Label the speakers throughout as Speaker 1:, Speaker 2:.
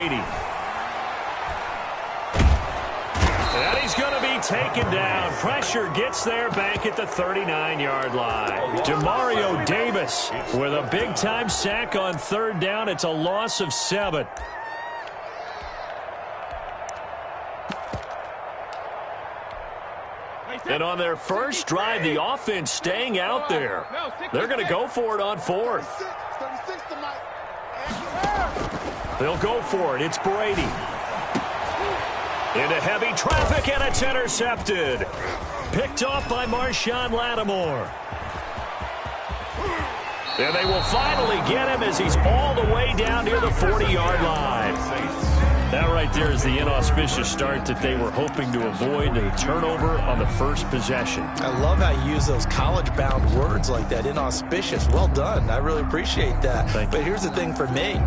Speaker 1: And he's going to be taken down. Pressure gets there back at the 39-yard line. Demario Davis with a big-time sack on third down. It's a loss of 7. And on their first drive, the offense staying out there. They're going to go for it on 4th. They'll go for it. It's Brady. Into heavy traffic, and it's intercepted. Picked off by Marshawn Lattimore. And they will finally get him as he's all the way down near the 40-yard line. That right there is the inauspicious start that they were hoping to avoid, a turnover on the first possession.
Speaker 2: I love how you use those college-bound words like that, inauspicious. Well done. I really appreciate that. But here's the thing for me.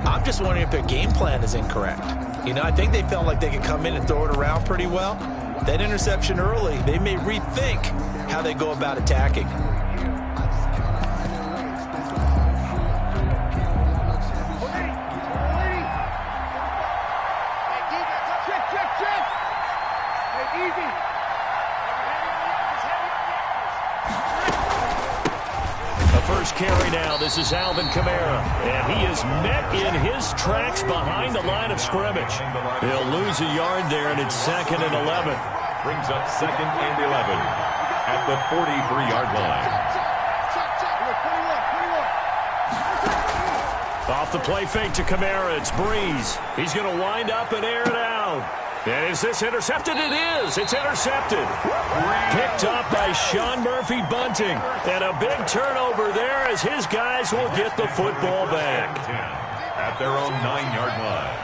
Speaker 2: I'm just wondering if their game plan is incorrect. You know, I think they felt like they could come in and throw it around pretty well. That interception early, they may rethink how they go about attacking.
Speaker 1: Carry now. This is Alvin Kamara, and he is met in his tracks behind the line of scrimmage. He'll lose a yard there, and it's 2nd and 11.
Speaker 3: Brings up 2nd and 11 at the 43-yard
Speaker 1: line. Off the play fake to Kamara, it's Breeze. He's going to wind up and air it out. And is this intercepted? It is. It's intercepted. Picked up by Sean Murphy-Bunting. And a big turnover there as his guys will get the football back.
Speaker 3: At their own 9-yard line.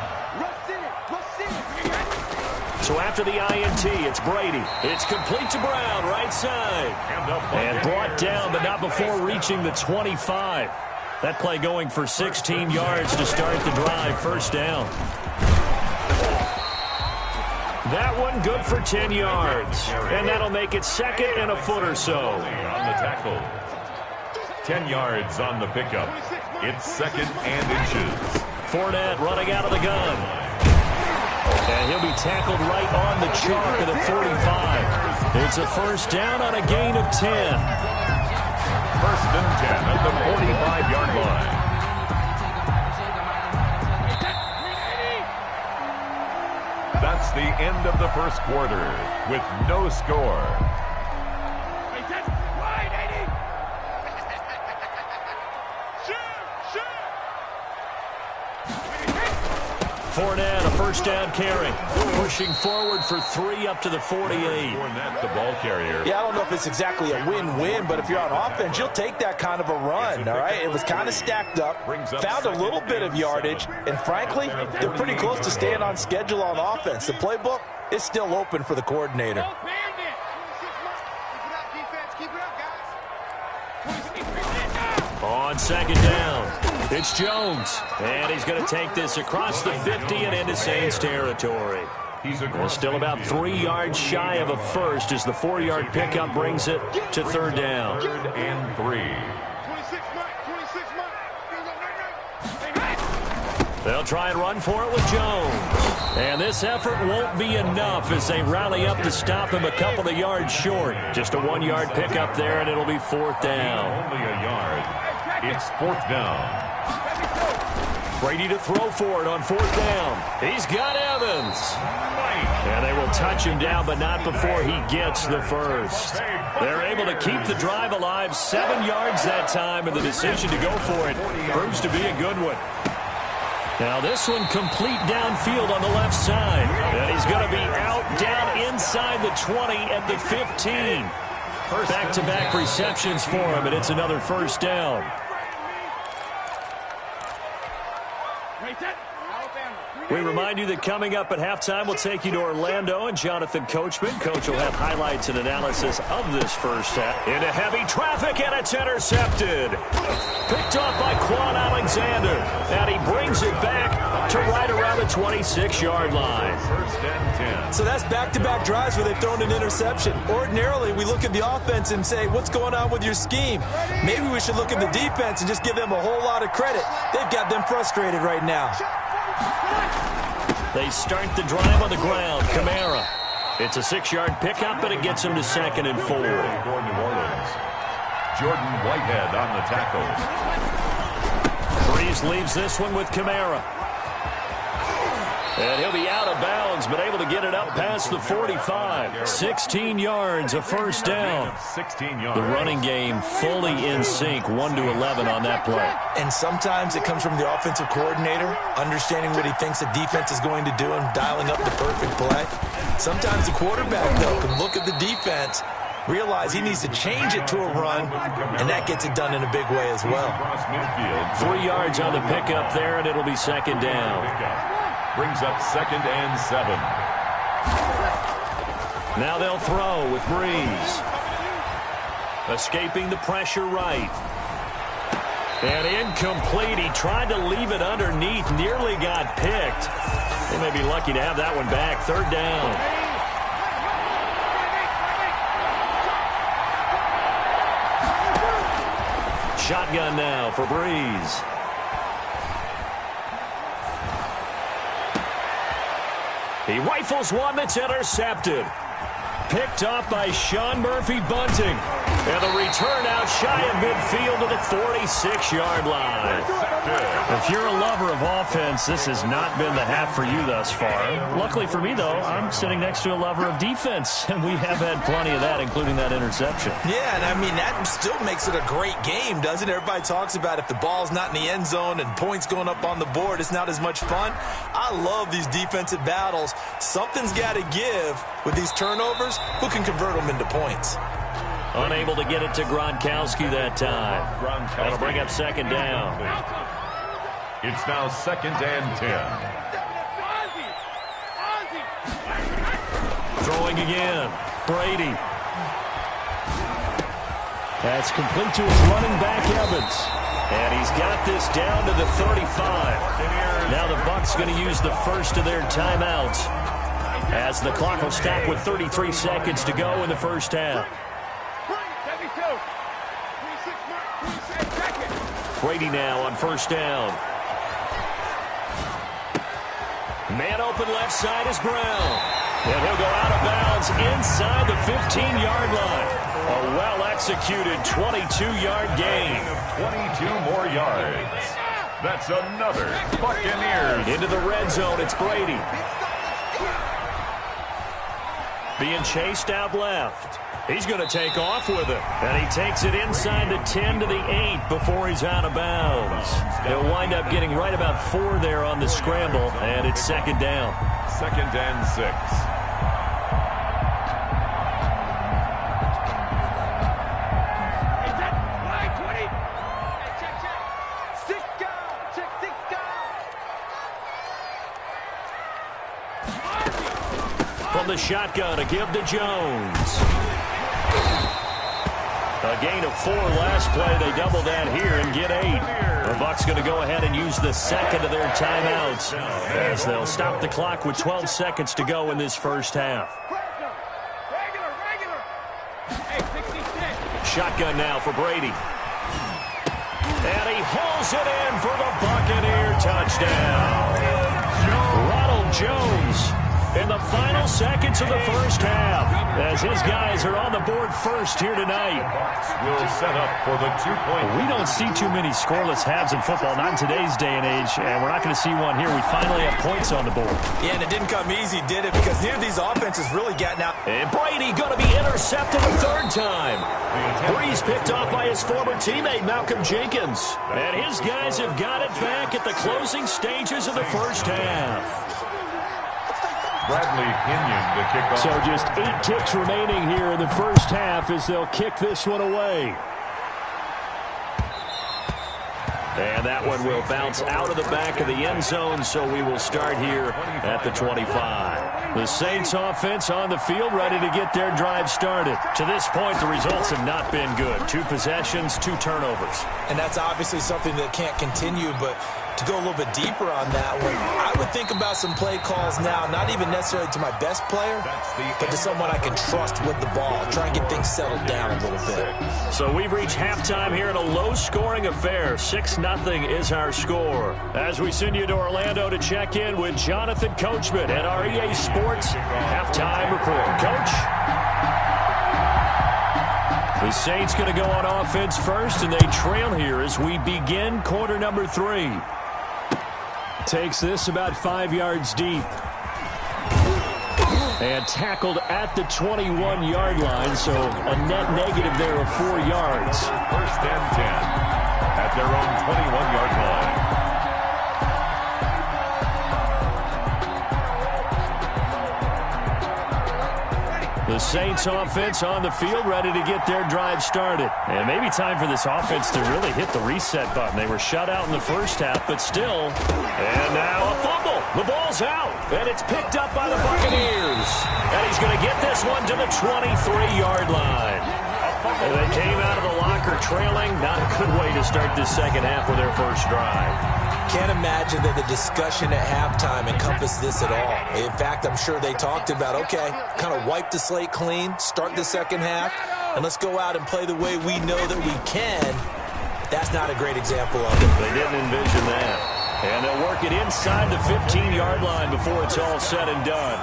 Speaker 1: So after the INT, it's Brady. It's complete to Brown, right side. And brought down, but not before reaching the 25. That play going for 16 yards to start the drive. First down. That one good for 10 yards. And that'll make it 2nd and a foot or so.
Speaker 3: On the tackle. 10 yards on the pickup. It's 2nd and inches.
Speaker 1: Fournette running out of the gun. And he'll be tackled right on the chalk at the 45. It's a first down on a gain of 10.
Speaker 3: 1st and 10 at the 45-yard line. That's the end of the first quarter with no score.
Speaker 1: Fournette, a first down carry. Pushing forward for 3 up to the 48.
Speaker 3: Fournette, the ball carrier.
Speaker 2: Yeah, I don't know if it's exactly a win-win, but if you're on offense, you'll take that kind of a run, all right? It was kind of stacked up, found a little bit of yardage, and frankly, they're pretty close to staying on schedule on offense. The playbook is still open for the coordinator.
Speaker 1: On 2nd down, it's Jones. And he's going to take this across the 50 and into Saints territory. Well, still about 3 yards shy of a first as the 4-yard pickup brings it to 3rd down.
Speaker 3: 3rd and 3.
Speaker 1: They'll try and run for it with Jones. And this effort won't be enough as they rally up to stop him a couple of yards short. Just a 1-yard pickup there, and it'll be 4th down.
Speaker 3: Only a yard. It's 4th down.
Speaker 1: Brady to throw for it on 4th down. He's got Evans. And they will touch him down, but not before he gets the first. They're able to keep the drive alive, 7 yards that time, and the decision to go for it proves to be a good one. Now this one complete downfield on the left side. And he's going to be out down inside the 20 at the 15. Back-to-back receptions for him, and it's another first down. We remind you that coming up at halftime, we'll take you to Orlando and Jonathan Coachman. Coach will have highlights and analysis of this first half. Into heavy traffic, and it's intercepted. Picked off by Quan Alexander. And he brings it back to right around the 26-yard line.
Speaker 3: 1st and 10.
Speaker 2: So that's back-to-back drives where they've thrown an interception. Ordinarily, we look at the offense and say, what's going on with your scheme? Maybe we should look at the defense and just give them a whole lot of credit. They've got them frustrated right now.
Speaker 1: They start the drive on the ground. Kamara. It's a 6-yard pickup, but it gets him to 2nd and 4.
Speaker 3: For New Orleans. Jordan Whitehead on the tackle.
Speaker 1: Breeze leaves this one with Kamara. And he'll be out of bounds, but able to get it up past the 45. 16 yards, a first down.
Speaker 3: 16 yards.
Speaker 1: The running game fully in sync, 1-11 on that play.
Speaker 2: And sometimes it comes from the offensive coordinator, understanding what he thinks the defense is going to do and dialing up the perfect play. Sometimes the quarterback, though, can look at the defense, realize he needs to change it to a run, and that gets it done in a big way as well.
Speaker 1: 3 yards on the pickup there, and it'll be 2nd down.
Speaker 3: Brings up 2nd and 7.
Speaker 1: Now they'll throw with Breeze. Escaping the pressure right. And incomplete. He tried to leave it underneath. Nearly got picked. They may be lucky to have that one back. 3rd down. Shotgun now for Breeze. He rifles one that's intercepted. Picked off by Sean Murphy-Bunting. And the return out shy of midfield to the 46-yard line. If you're a lover of offense, this has not been the half for you thus far. Luckily for me, though, I'm sitting next to a lover of defense, and we have had plenty of that, including that interception.
Speaker 2: Yeah, and I mean, that still makes it a great game, doesn't it? Everybody talks about if the ball's not in the end zone and points going up on the board, it's not as much fun. I love these defensive battles. Something's got to give with these turnovers. Who can convert them into points?
Speaker 1: Unable to get it to Gronkowski that time. That'll bring up 2nd down.
Speaker 3: It's now 2nd and 10.
Speaker 1: Throwing again. Brady. That's complete to his running back, Evans. And he's got this down to the 35. Now the Bucs going to use the first of their timeouts, as the clock will stop with 33 seconds to go in the first half. Brady now on 1st down. Man open left side is Brown. And he'll go out of bounds inside the 15-yard line. A well-executed 22-yard gain.
Speaker 3: 22 more yards. That's another Buccaneers.
Speaker 1: Into the red zone, it's Brady. Being chased out left. He's going to take off with it. And he takes it inside the 10 to the 8 before he's out of bounds. He'll wind up getting right about 4 there on the scramble, and it's 2nd down.
Speaker 3: 2nd and 6.
Speaker 1: From the shotgun, a give to Jones. A gain of 4 last play. They double that here and get 8. The Bucs going to go ahead and use the second of their timeouts, as they'll stop the clock with 12 seconds to go in this first half. Shotgun now for Brady. And he hauls it in for the Buccaneer touchdown. Ronald Jones in the final seconds of the first half, as his guys are on the board first here tonight.
Speaker 3: Will set up for the 2-point.
Speaker 1: We don't see too many scoreless halves in football, not in today's day and age, and we're not going to see one here. We finally have points on the board.
Speaker 2: Yeah, and it didn't come easy, did it? Because neither of these offenses really gotten out.
Speaker 1: And Brady going to be intercepted a 3rd time. Breeze picked off by his former teammate, Malcolm Jenkins. And his guys have got it back at the closing stages of the first half.
Speaker 3: Bradley Pinion to kick off.
Speaker 1: So just 8 ticks remaining here in the first half as they'll kick this one away. And that one will bounce out of the back of the end zone, so we will start here at the 25. The Saints offense on the field, ready to get their drive started. To this point, the results have not been good. 2 possessions, 2 turnovers.
Speaker 2: And that's obviously something that can't continue, but to go a little bit deeper on that one, I would think about some play calls now, not even necessarily to my best player, but to someone I can trust with the ball. Try and get things settled down a little bit.
Speaker 1: So we've reached halftime here in a low-scoring affair. 6-0 is our score. As we send you to Orlando to check in with Jonathan Coachman at our EA Sports halftime report. Coach? The Saints going to go on offense first, and they trail here as we begin quarter number 3. Takes this about 5 yards deep. And tackled at the 21-yard line, so a net negative there of 4 yards.
Speaker 3: First and 10 at their own 21-yard line.
Speaker 1: The Saints offense on the field, ready to get their drive started. And maybe time for this offense to really hit the reset button. They were shut out in the first half, but still. And now a fumble. The ball's out, and it's picked up by the Buccaneers. And he's going to get this one to the 23-yard line. And they came out of the locker trailing. Not a good way to start this second half with their first drive.
Speaker 2: Can't imagine that the discussion at halftime encompassed this at all. In fact, I'm sure they talked about, okay, kind of wipe the slate clean, start the second half, and let's go out and play the way we know that we can. That's not a great example of it.
Speaker 1: They didn't envision that. And they'll work it inside the 15-yard line before it's all said and done.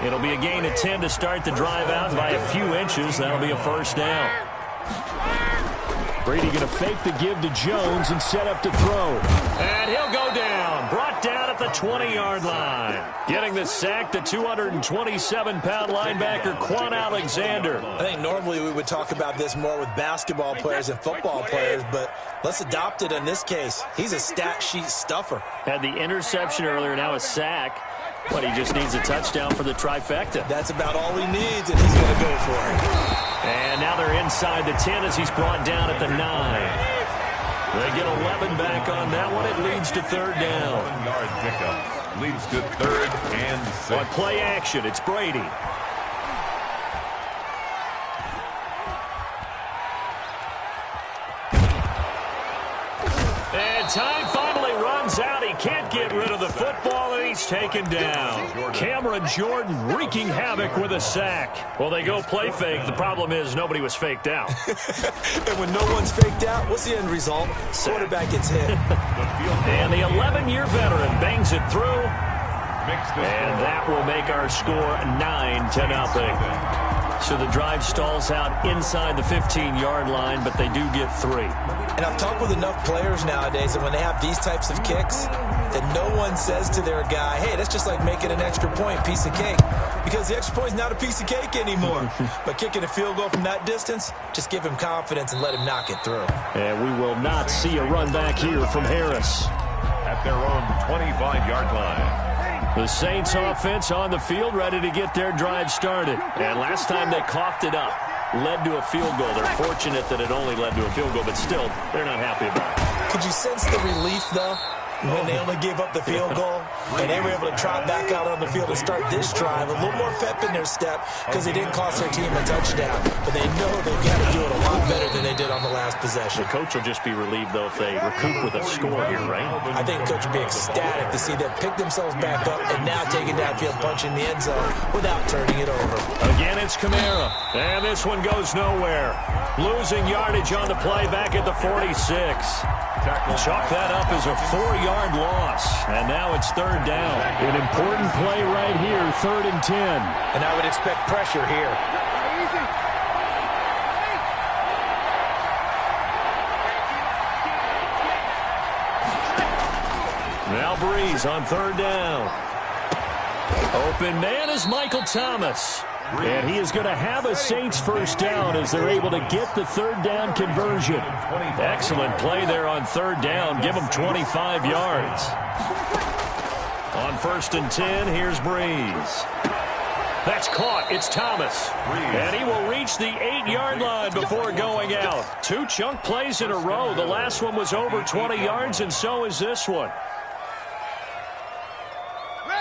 Speaker 1: It'll be a gain of 10 to start the drive out by a few inches. That'll be a first down. Brady going to fake the give to Jones and set up to throw. And he'll go down. Brought down at the 20-yard line. Getting the sack, the 227-pound linebacker, Quan Alexander.
Speaker 2: I think normally we would talk about this more with basketball players and football players, but let's adopt it in this case. He's a stat sheet stuffer.
Speaker 1: Had the interception earlier, now a sack. But he just needs a touchdown for the trifecta.
Speaker 2: That's about all he needs, and he's going to go for it.
Speaker 1: And now they're inside the 10 as he's brought down at the 9. They get 11 back on that one. It leads to third down.
Speaker 3: 1-yard pickup leads to third and 6.
Speaker 1: On play action, it's Brady. And time finally runs out. He can't get rid of the football, and he's taken down. Cameron Jordan wreaking havoc with a sack. Well, they go play fake. The problem is nobody was faked out.
Speaker 2: And when no one's faked out, what's the end result? Quarterback gets hit.
Speaker 1: And the 11-year veteran bangs it through. And that will make our score 9-0. So the drive stalls out inside the 15-yard line, but they do get 3.
Speaker 2: And I've talked with enough players nowadays that when they have these types of kicks, that no one says to their guy, hey, that's just like making an extra point, piece of cake. Because the extra point is not a piece of cake anymore. But kicking a field goal from that distance, just give him confidence and let him knock it through.
Speaker 1: And we will not see a run back here from Harris.
Speaker 3: At their own 25-yard line.
Speaker 1: The Saints offense on the field, ready to get their drive started. And last time they coughed it up, led to a field goal. They're fortunate that it only led to a field goal, but still, they're not happy about it.
Speaker 2: Could you sense the relief, though, when they only gave up the field goal? And they were able to trot back out on the field and start this drive. A little more pep in their step because they didn't cost their team a touchdown. But they know they've got to do it a lot better than they did on the last possession.
Speaker 1: The coach will just be relieved, though, if they recoup with a score here, right?
Speaker 2: I think coach will be ecstatic to see them pick themselves back up and now take it downfield, punch in the end zone without turning it over.
Speaker 1: Again, it's Kamara. And this one goes nowhere. Losing yardage on the play back at the 46. Chalk that up as a 4-yard loss. And now it's third down. An important play right here, 3rd and 10.
Speaker 2: And I would expect pressure here.
Speaker 1: Now Breeze on 3rd down. Open man is Michael Thomas. And he is going to have a Saints first down as they're able to get the 3rd down conversion. Excellent play there on 3rd down. Give them 25 yards. On 1st and 10, here's Breeze. That's caught. It's Thomas. And he will reach the 8-yard line before going out. 2 chunk plays in a row. The last one was over 20 yards, and so is this one.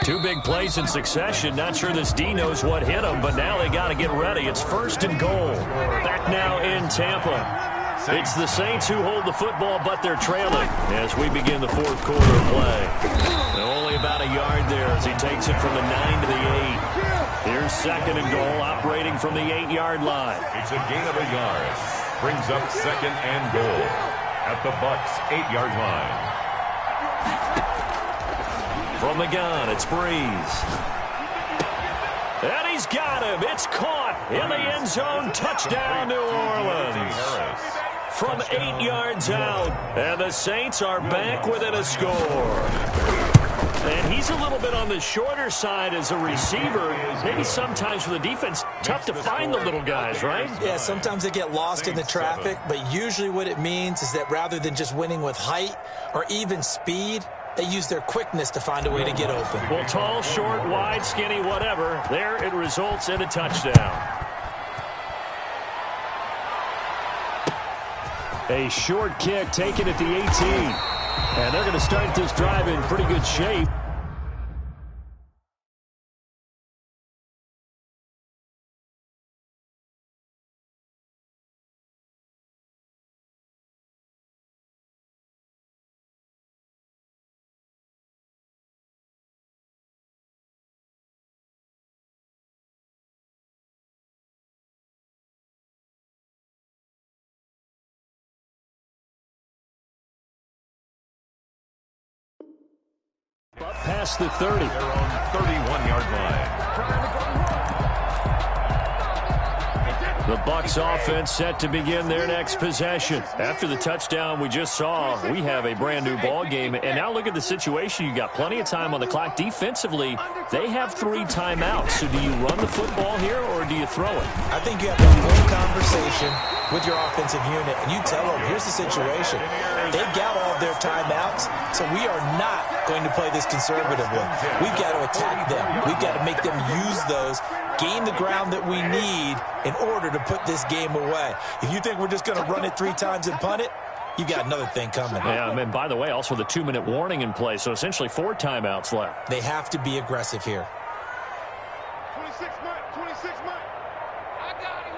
Speaker 1: 2 big plays in succession. Not sure this D knows what hit him, but now they got to get ready. It's 1st and goal. Back now in Tampa. It's the Saints who hold the football, but they're trailing as we begin the fourth quarter of play. Only about a yard there as he takes it from the 9 to the 8. Here's second and goal, operating from the 8-yard line.
Speaker 3: It's a gain of a yard. Brings up second and goal at the Bucs' 8-yard line.
Speaker 1: From the gun, it's Breeze. And he's got him. It's caught in the end zone. Touchdown, New Orleans. From 8 yards out. And the Saints are back within a score. And he's a little bit on the shorter side as a receiver. Maybe sometimes for the defense, tough to find the little guys, right?
Speaker 2: Yeah, sometimes they get lost in the traffic, but usually what it means is that rather than just winning with height or even speed, they use their quickness to find a way to get open.
Speaker 1: Well, tall, short, wide, skinny, whatever. There it results in a touchdown. A short kick taken at the 18. And they're going to start this drive in pretty good shape. Up past the 30.
Speaker 3: Their own 31-yard line.
Speaker 1: The Bucs offense set to begin their next possession. After the touchdown we just saw, we have a brand new ball game. And now look at the situation. You got plenty of time on the clock. Defensively, they have 3 timeouts. So do you run the football here or do you throw it?
Speaker 2: I think you have to have one conversation with your offensive unit, and you tell them, here's the situation. They've got all of their timeouts, so we are not going to play this conservatively. We've got to attack them. We've got to make them use those, gain the ground that we need in order to put this game away. If you think we're just going to run it 3 times and punt it, you got another thing coming.
Speaker 1: Yeah, and by the way, also the 2-minute warning in play, so essentially 4 timeouts left.
Speaker 2: They have to be aggressive here.
Speaker 4: 26 Mike, 26 Mike. I got him.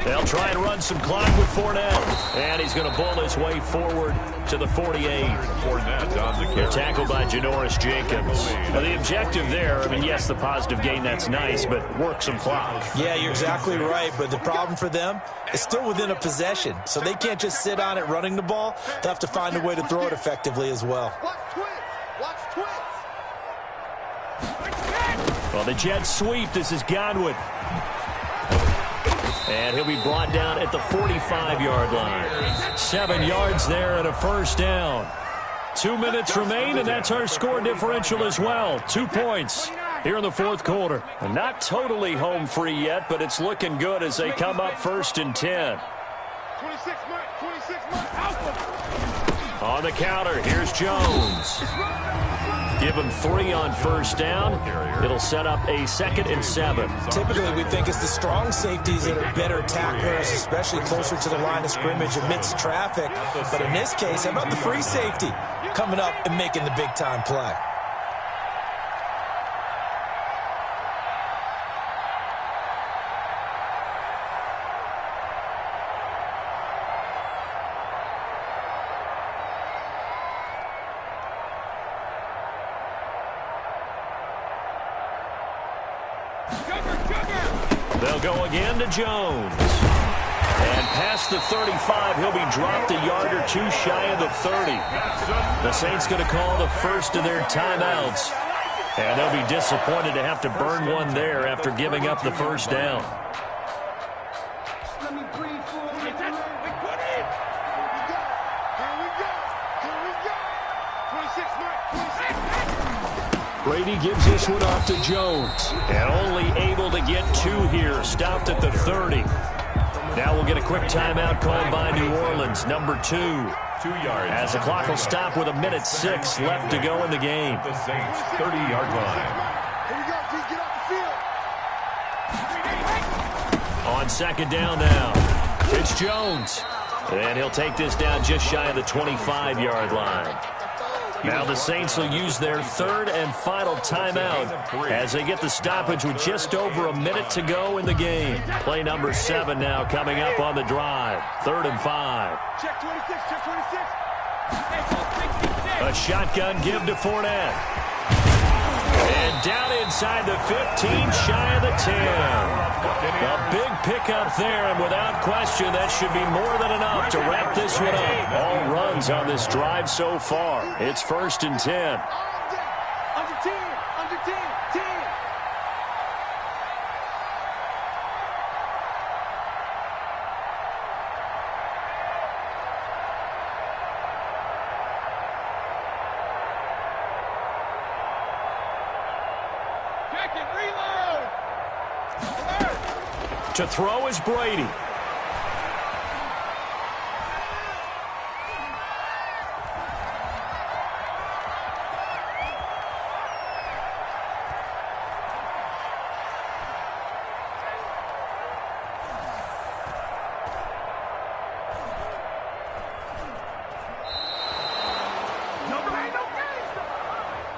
Speaker 1: They'll try and run some clock with Fournette. And he's going to bull his way forward to the 48.
Speaker 3: Fournette on the carry.
Speaker 1: Tackled by Janoris Jacobs. Now, the objective there, I mean, yes, the positive gain, that's nice, but work some clock.
Speaker 2: Yeah, you're exactly right, but the problem for them is still within a possession, so they can't just sit on it running the ball. They'll have to find a way to throw it effectively as well.
Speaker 4: Watch twins.
Speaker 1: Well, the jet sweep. This is Godwin. And he'll be brought down at the 45-yard line. 7 yards there and a first down. 2 minutes remain, and that's our score differential as well. 2 points here in the fourth quarter. And not totally home free yet, but it's looking good as they come up 1st and 10.
Speaker 4: 26 Mike.
Speaker 1: On the counter, here's Jones. Give him 3 on first down. It'll set up a 2nd and 7.
Speaker 2: Typically, we think it's the strong safeties that are better tacklers, especially closer to the line of scrimmage amidst traffic. But in this case, how about the free safety coming up and making the big-time play?
Speaker 1: They'll go again to Jones. And past the 35, he'll be dropped a yard or 2 shy of the 30. The Saints going to call the first of their timeouts. And they'll be disappointed to have to burn one there after giving up the first down. Brady gives this one off to Jones. And only able to get 2 here. Stopped at the 30. Now we'll get a quick timeout called by New Orleans, number 2.
Speaker 3: 2 yards.
Speaker 1: As the clock will stop with 1:06 left to go in the game.
Speaker 3: The Saints 30-yard line.
Speaker 4: Here we go, Gggg, get off the field.
Speaker 1: On 2nd down now, it's Jones. And he'll take this down just shy of the 25-yard line. Now the Saints will use their third and final timeout as they get the stoppage with just over a minute to go in the game. Play number 7 now coming up on the drive. 3rd and 5.
Speaker 4: Check 26, check 26.
Speaker 1: A shotgun give to Fournette. And down inside the 15, shy of the 10. A big pickup there, and without question, that should be more than enough to wrap this one up. All runs on this drive so far. It's 1st and 10.
Speaker 4: Under 10, under 10, 10. Check it, reload. Alert.
Speaker 1: To throw is Brady.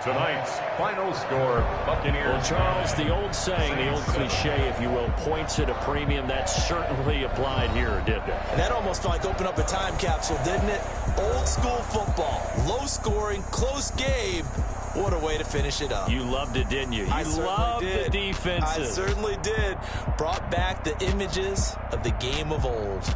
Speaker 3: Tonight's final score, Buccaneers.
Speaker 1: Well, Charles, the old saying, the old cliche, if you will, points at a premium, that certainly applied here, didn't it?
Speaker 2: That almost felt like opened up a time capsule, didn't it? Old school football, low scoring, close game. What a way to finish it up.
Speaker 1: You loved it, didn't you? You loved the defenses.
Speaker 2: I certainly did. Brought back the images of the game of old.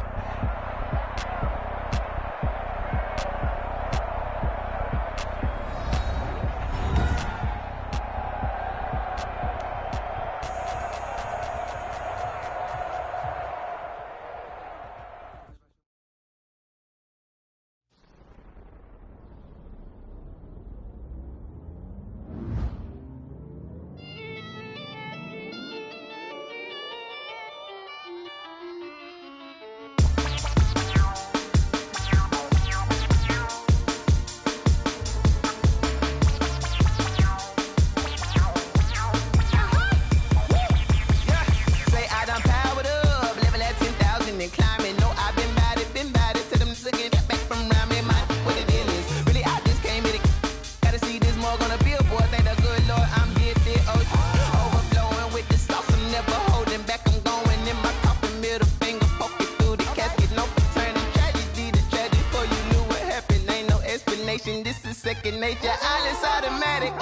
Speaker 5: This is second nature. All is automatic.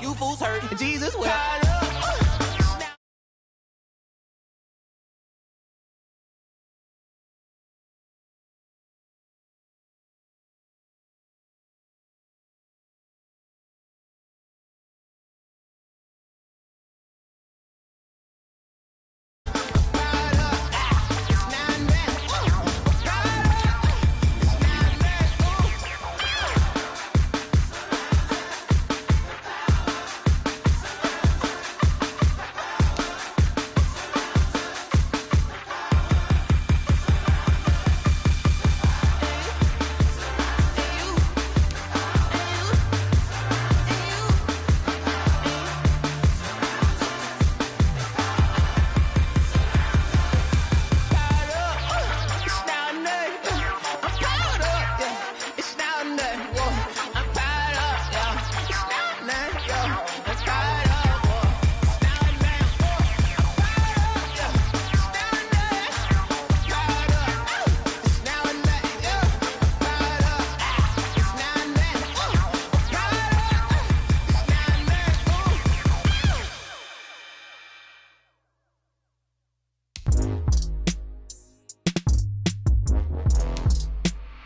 Speaker 5: You fools hurt. Jesus will.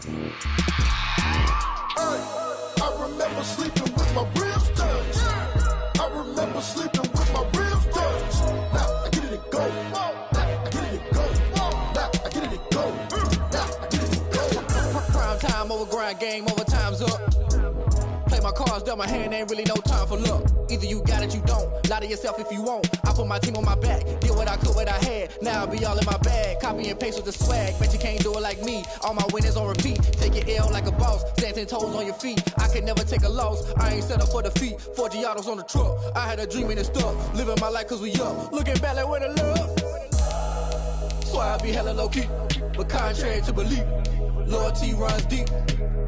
Speaker 6: I remember sleeping with my ribs touched. I remember sleeping with my ribs touched. Now I get it and go. Now I get it and go. Now I get it and go. Now I get it and go.
Speaker 7: Prime time over grind game, over time's up. Play my cards, dealt my hand, ain't really no time for luck. Either you got it, you don't. Lie to yourself if you won't. I put my team on my back, did what I could, what I had. Now I be all in my bag, copy and paste with the swag. Bet you can't do it like me. All my winners on repeat. Take your L like a boss, stand 10 toes on your feet. I can never take a loss. I ain't set up for defeat. 4 Giottos on the truck. I had a dream and it stuck. Living my life cause we up. Looking back like where the love. So I be hella low key, but contrary to belief, loyalty runs deep.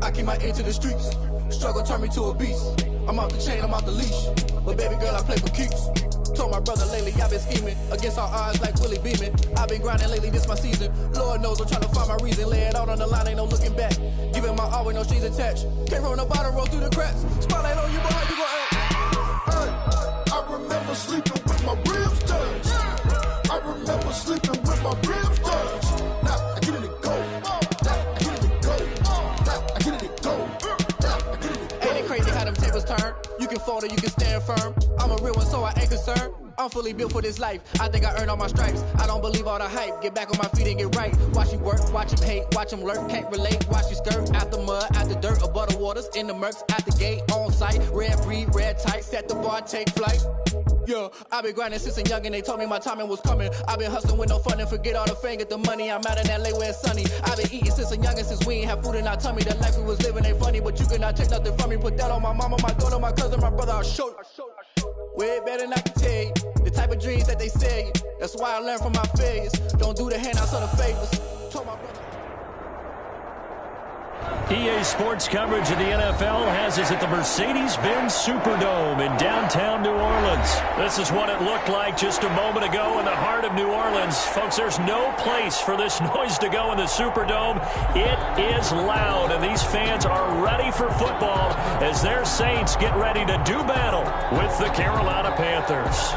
Speaker 7: I keep my ear to the streets. Struggle turned me to a beast. I'm off the chain, I'm off the leash. But baby girl, I play for keeps. Told my brother lately, I've been scheming against all odds like Willie Beeman. I've been grinding lately, this my season. Lord knows I'm trying to find my reason. Lay it out on the line, ain't no looking back. Giving my all with no strings attached. Came from the bottom, roll through the cracks. Spotlight on you, but how you gon' act?
Speaker 6: I remember sleeping with my ribs touched. I remember sleeping with my ribs touched. Now I get it and go. Now I get it and go. Now I get it and go.
Speaker 7: Ain't it crazy how them tables turn? You can fold or you can stand firm. I'm a real one, so I ain't concerned. I'm fully built for this life. I think I earned all my stripes. I don't believe all the hype. Get back on my feet and get right. Watch him work, watch him hate, watch him lurk. Can't relate, watch you skirt. Out the mud, out the dirt, above the waters, in the murks, out the gate, on site. Red breed, red tight, set the bar, take flight. Yeah, I been grinding since a youngin', they told me my timing was coming. I been hustling with no fun and forget all the fame, get the money. I'm out in LA where it's sunny. I been eating since a youngin', since we ain't have food in our tummy. The life we was living ain't funny, but you cannot take nothing from me. Put that on my mama, my daughter, my cousin, my brother, I'll show you. Way better than I can tell you. The type of dreams that they sell you. That's why I learned from my failures. Don't do the handouts or the favors. Told my brother.
Speaker 1: EA Sports coverage of the NFL has us at the Mercedes-Benz Superdome in downtown New Orleans. This is what it looked like just a moment ago in the heart of New Orleans. Folks, there's no place for this noise to go in the Superdome. It is loud, and these fans are ready for football as their Saints get ready to do battle with the Carolina Panthers.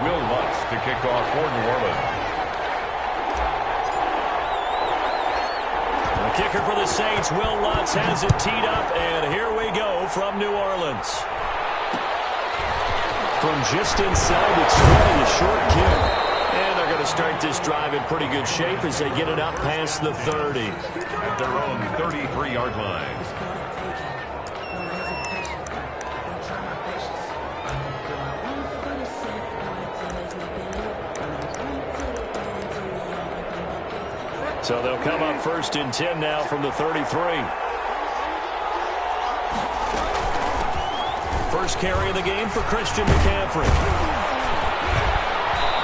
Speaker 3: Will Lutz to kick off for New Orleans.
Speaker 1: The kicker for the Saints, Will Lutz, has it teed up, and here we go from New Orleans. From just inside the 20, a short kick. And they're going to start this drive in pretty good shape as they get it up past the 30.
Speaker 3: At their own 33-yard line.
Speaker 1: So they'll come up 1st and 10 now from the 33. First carry of the game for Christian McCaffrey.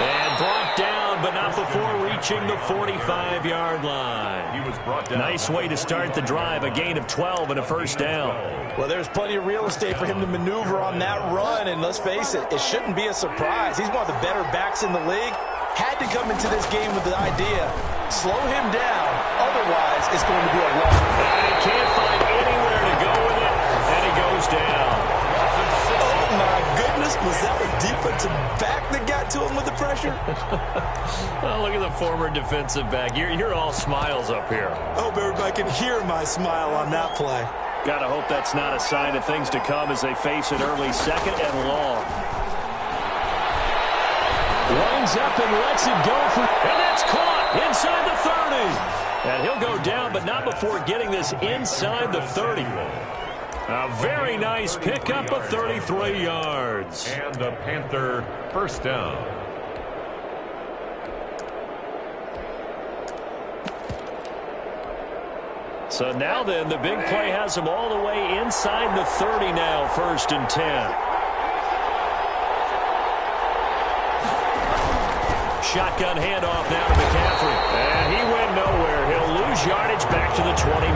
Speaker 1: And brought down, but not before reaching the 45-yard line.
Speaker 3: He was brought down.
Speaker 1: Nice way to start the drive, a gain of 12 and a first down.
Speaker 2: Well, there's plenty of real estate for him to maneuver on that run, and let's face it, it shouldn't be a surprise. He's one of the better backs in the league. Had to come into this game with the idea, slow him down, otherwise it's going to be a run.
Speaker 1: And he can't find anywhere to go with it, and he goes down.
Speaker 2: Oh, my goodness, was that a defensive back that got to him with the pressure?
Speaker 1: Oh, look at the former defensive back. You're all smiles up here.
Speaker 2: I hope everybody can hear my smile on that play.
Speaker 1: Gotta hope that's not a sign of things to come as they face an early 2nd and long. Lines up and lets it go for, and that's caught inside the 30. And he'll go down, but not before getting this inside the 30. A very nice pickup of 33 yards.
Speaker 3: And the Panther first down.
Speaker 1: So now then, the big play has him all the way inside the 30 now, 1st and 10. Shotgun handoff now to McCaffrey. And he went nowhere. He'll lose yardage back to the 29.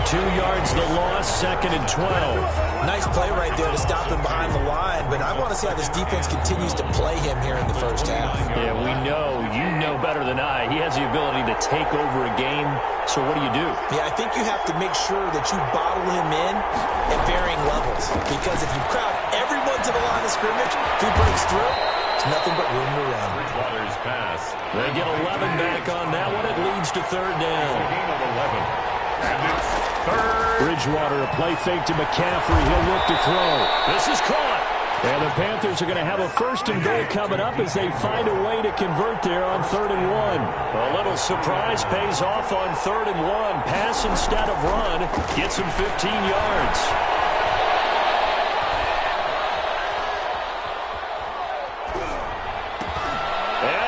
Speaker 1: 2 yards the loss, 2nd and 12.
Speaker 2: Nice play right there to stop him behind the line, but I want to see how this defense continues to play him here in the first half.
Speaker 1: Yeah, we know. You know better than I. He has the ability to take over a game. So what do you do?
Speaker 2: Yeah, I think you have to make sure that you bottle him in at varying levels. Because if you crowd everyone to the line of scrimmage, if he breaks through, there's nothing but room to run.
Speaker 3: Bridgewater's pass.
Speaker 1: They get 11 back on that. moves to third down.
Speaker 3: Gain of 11. And it's third.
Speaker 1: Bridgewater, a play fake to McCaffrey. He'll look to throw. This is caught. And the Panthers are going to have a first and goal coming up as they find a way to convert there on 3rd and 1. A little surprise pays off on 3rd and 1. Pass instead of run. Gets him 15 yards.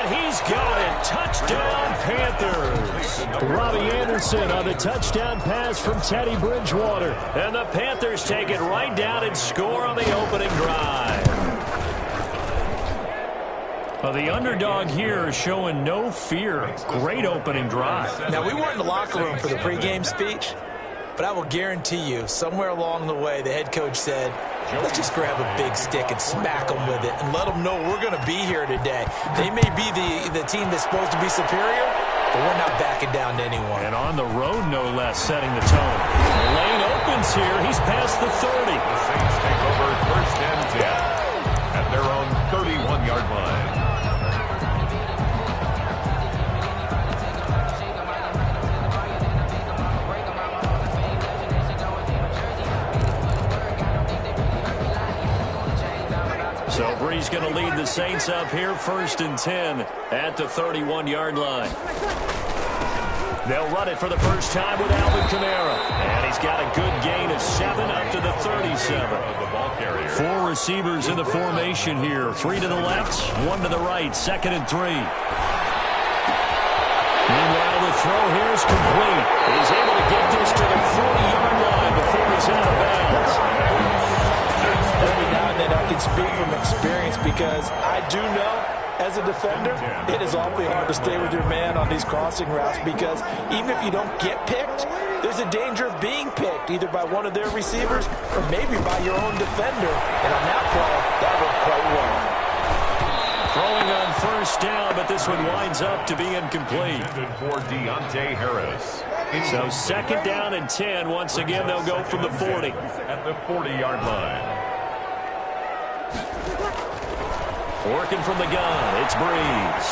Speaker 1: He's got it. Touchdown, Panthers. Robbie Anderson on the touchdown pass from Teddy Bridgewater. And the Panthers take it right down and score on the opening drive. Well, the underdog here is showing no fear. Great opening drive.
Speaker 2: Now, we weren't in the locker room for the pregame speech, but I will guarantee you, somewhere along the way, the head coach said, let's just grab a big stick and smack them with it and let them know we're going to be here today. They may be the team that's supposed to be superior, but we're not backing down to anyone.
Speaker 1: And on the road, no less, setting the tone. The lane opens here. He's past the 30.
Speaker 3: The Saints take over 1st and 10 at their own 31-yard line.
Speaker 1: So Bree's going to lead the Saints up here 1st and 10 at the 31-yard line. They'll run it for the first time with Alvin Kamara. And he's got a good gain of 7 up to the 37. Four receivers in the formation here. 3 to the left, 1 to the right. 2nd and 3. Meanwhile, the throw here is complete. He's able to get this to the 40-yard line before he's out of bounds.
Speaker 2: Every now and then I can speak from experience because I do know as a defender it is awfully hard to stay with your man on these crossing routes because even if you don't get picked, there's a danger of being picked either by one of their receivers or maybe by your own defender. And on that play, that worked quite well.
Speaker 1: Throwing on 1st down, but this one winds up to be incomplete.
Speaker 3: For Deontay Harris.
Speaker 1: So 2nd down and 10. Once again, they'll go from the 40.
Speaker 3: At the 40-yard line.
Speaker 1: Working from the gun, it's Breeze.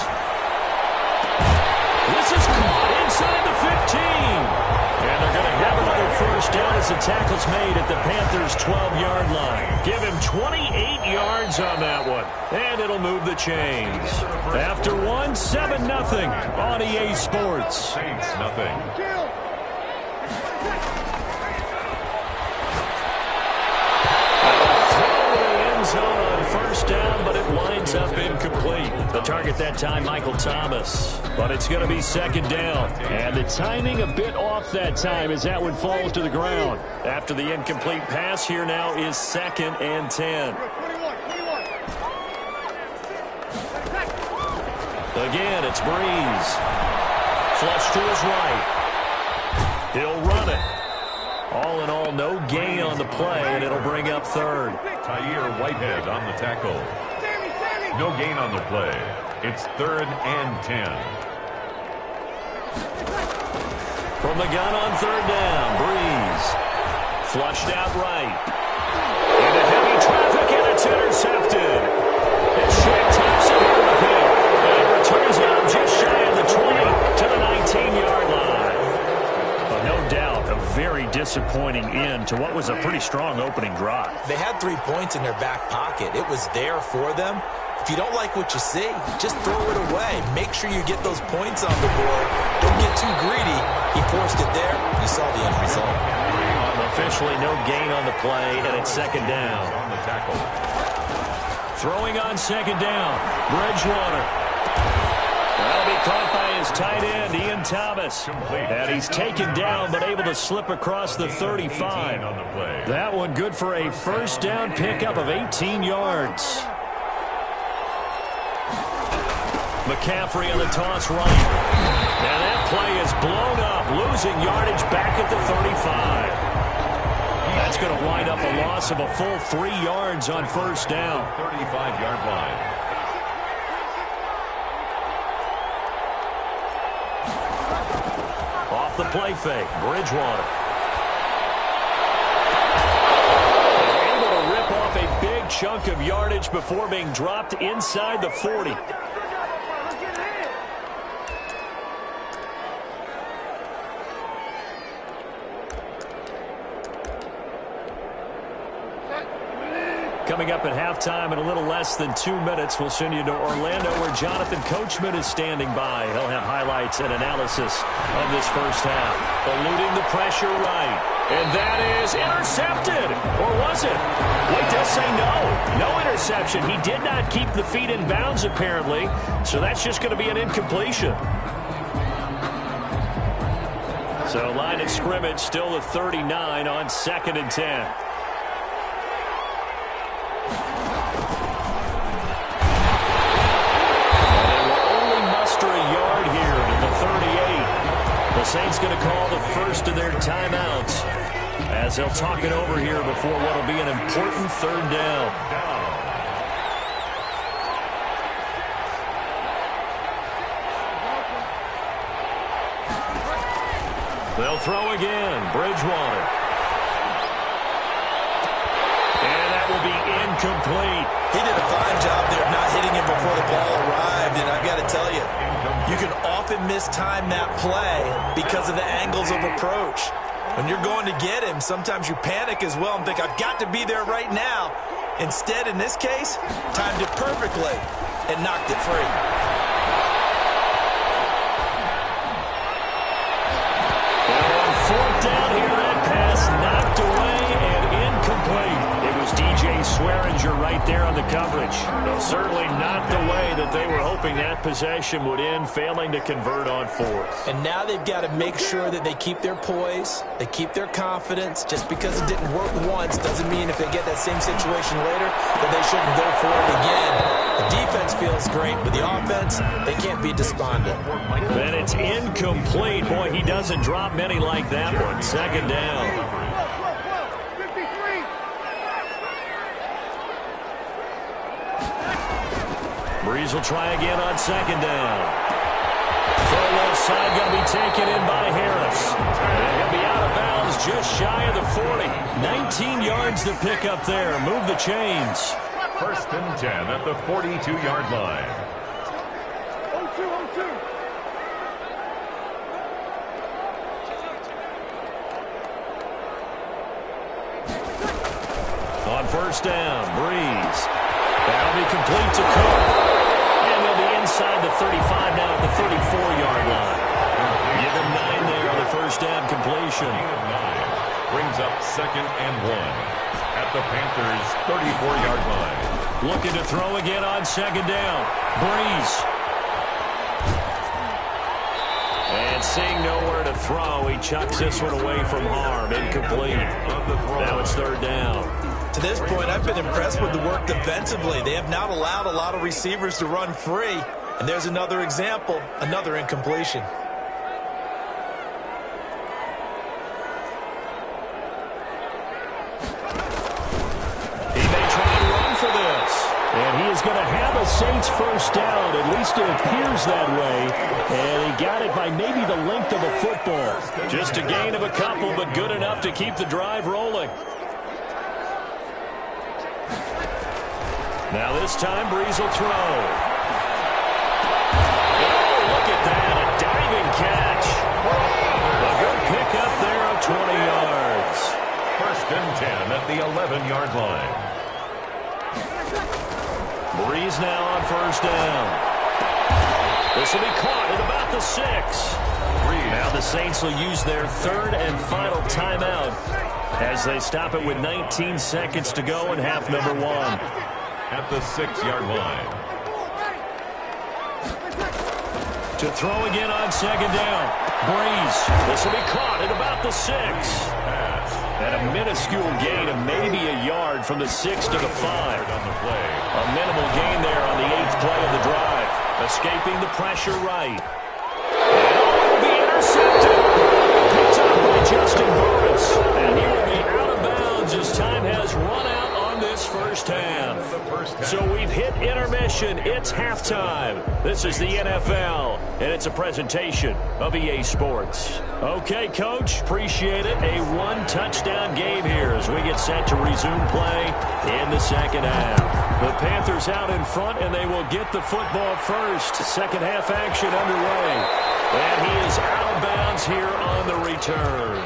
Speaker 1: This is caught inside the 15. And they're going to have another 1st down as the tackle's made at the Panthers' 12-yard line. Give him 28 yards on that one. And it'll move the chains. After 1, 7-0 on EA Sports.
Speaker 3: Saints nothing.
Speaker 1: Zone on 1st down, but it winds up incomplete. The target that time, Michael Thomas. But it's going to be 2nd down. And the timing a bit off that time as that one falls to the ground. After the incomplete pass, here now is 2nd and 10. Again, it's Breeze. Flush to his right. He'll run it. All in all, no gain on the play, and it'll bring up 3rd.
Speaker 3: Tahir Whitehead on the tackle. No gain on the play. It's 3rd and 10.
Speaker 1: From the gun on 3rd down, Breeze. Flushed out right. Into heavy traffic, and it's intercepted. And Shea taps it here in the pick. And returns out just shy of the 20 to the 19-yard line. But no doubt, a very disappointing end to what was a pretty strong opening drive.
Speaker 2: They had 3 points in their back pocket. It was there for them. If you don't like what you see, just throw it away. Make sure you get those points on the board. Don't get too greedy. He forced it there. You saw the end result.
Speaker 1: Officially no gain on the play, and it's 2nd down.
Speaker 3: On the tackle.
Speaker 1: Throwing on 2nd down, Bridgewater. That'll be caught by his tight end, Ian Thomas. And he's taken down, but able to slip across the 35. That one good for a 1st down pickup of 18 yards. McCaffrey on the toss right. And that play is blown up, losing yardage back at the 35. That's going to wind up a loss of a full 3 yards on 1st down.
Speaker 3: 35-yard line.
Speaker 1: Off the play fake, Bridgewater. Able to rip off a big chunk of yardage before being dropped inside the 40. coming up at halftime in a little less than 2 minutes. We'll send you to Orlando, where Jonathan Coachman is standing by. He'll have highlights and analysis of this first half. Eluding the pressure right. And that is intercepted. Or was it? Wait, does say no. No interception. He did not keep the feet in bounds, apparently. So that's just going to be an incompletion. So line of scrimmage still at 39 on 2nd and 10. The Saints going to call the first of their timeouts as they'll talk it over here before what will be an important 3rd down. They'll throw again. Bridgewater. And that will be incomplete.
Speaker 2: He did a fine job there of not hitting him before the ball arrived, and I've got to tell you, you can often mistime that play because of the angles of approach. When you're going to get him, sometimes you panic as well and think, I've got to be there right now. Instead, in this case, timed it perfectly and knocked it free.
Speaker 1: Now on 4th down here, that pass knocked away and incomplete. It was DJ Swearinger right there on the coverage. No, certainly not the way that they were hoping that possession would end, failing to convert on 4th.
Speaker 2: And now they've got to make sure that they keep their poise, they keep their confidence. Just because it didn't work once doesn't mean if they get that same situation later that they shouldn't go for it again. The defense feels great, but the offense, they can't be despondent.
Speaker 1: Then it's incomplete. Boy, he doesn't drop many like that one. 2nd down. Breeze will try again on 2nd down. Throw left side going to be taken in by Harris. And he'll be out of bounds just shy of the 40. 19 yards to pick up there. Move the chains.
Speaker 3: 1st and 10 at the 42-yard line.
Speaker 1: On 1st down, Breeze. That'll be complete to Cook. And they'll be inside the 35 now at the 34-yard line. Give him 9 there on the 1st down completion.
Speaker 3: Brings up 2nd and 1 at the Panthers' 34-yard line.
Speaker 1: Looking to throw again on 2nd down. Breeze. And seeing nowhere to throw, he chucks this one away from harm. Incomplete. Now it's 3rd down.
Speaker 2: To this point, I've been impressed with the work defensively. They have not allowed a lot of receivers to run free. And there's another example, another incompletion.
Speaker 1: He may try and run for this. And he is going to have a Saints 1st down. At least it appears that way. And he got it by maybe the length of a football. Just a gain of a couple, but good enough to keep the drive rolling. Now this time, Breeze will throw. Oh, look at that, a diving catch. A good pickup there of 20 yards.
Speaker 3: 1st and 10 at the 11-yard line.
Speaker 1: Breeze now on 1st down. This will be caught at about the 6. Now the Saints will use their 3rd and final timeout as they stop it with 19 seconds to go in half number 1.
Speaker 3: At the 6-yard line.
Speaker 1: To throw again on 2nd down. Breeze. This will be caught at about the 6. And a minuscule gain of maybe a yard from the 6 to the 5. A minimal gain there on the 8th play of the drive. Escaping the pressure right. And will be intercepted. Picked up by Justin Burris. And he will be out of bounds as time has run out on this 1st half. So we've hit intermission. It's halftime. This is the NFL, and it's a presentation of EA Sports. Okay, Coach, appreciate it. A 1-touchdown game here as we get set to resume play in the 2nd half. The Panthers out in front, and they will get the football first. 2nd half action underway. And he is out of bounds here on the return.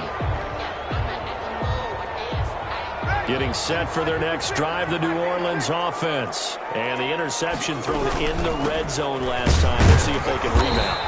Speaker 1: Getting set for their next drive, the New Orleans offense. And the interception thrown in the red zone last time. We'll see if they can rebound.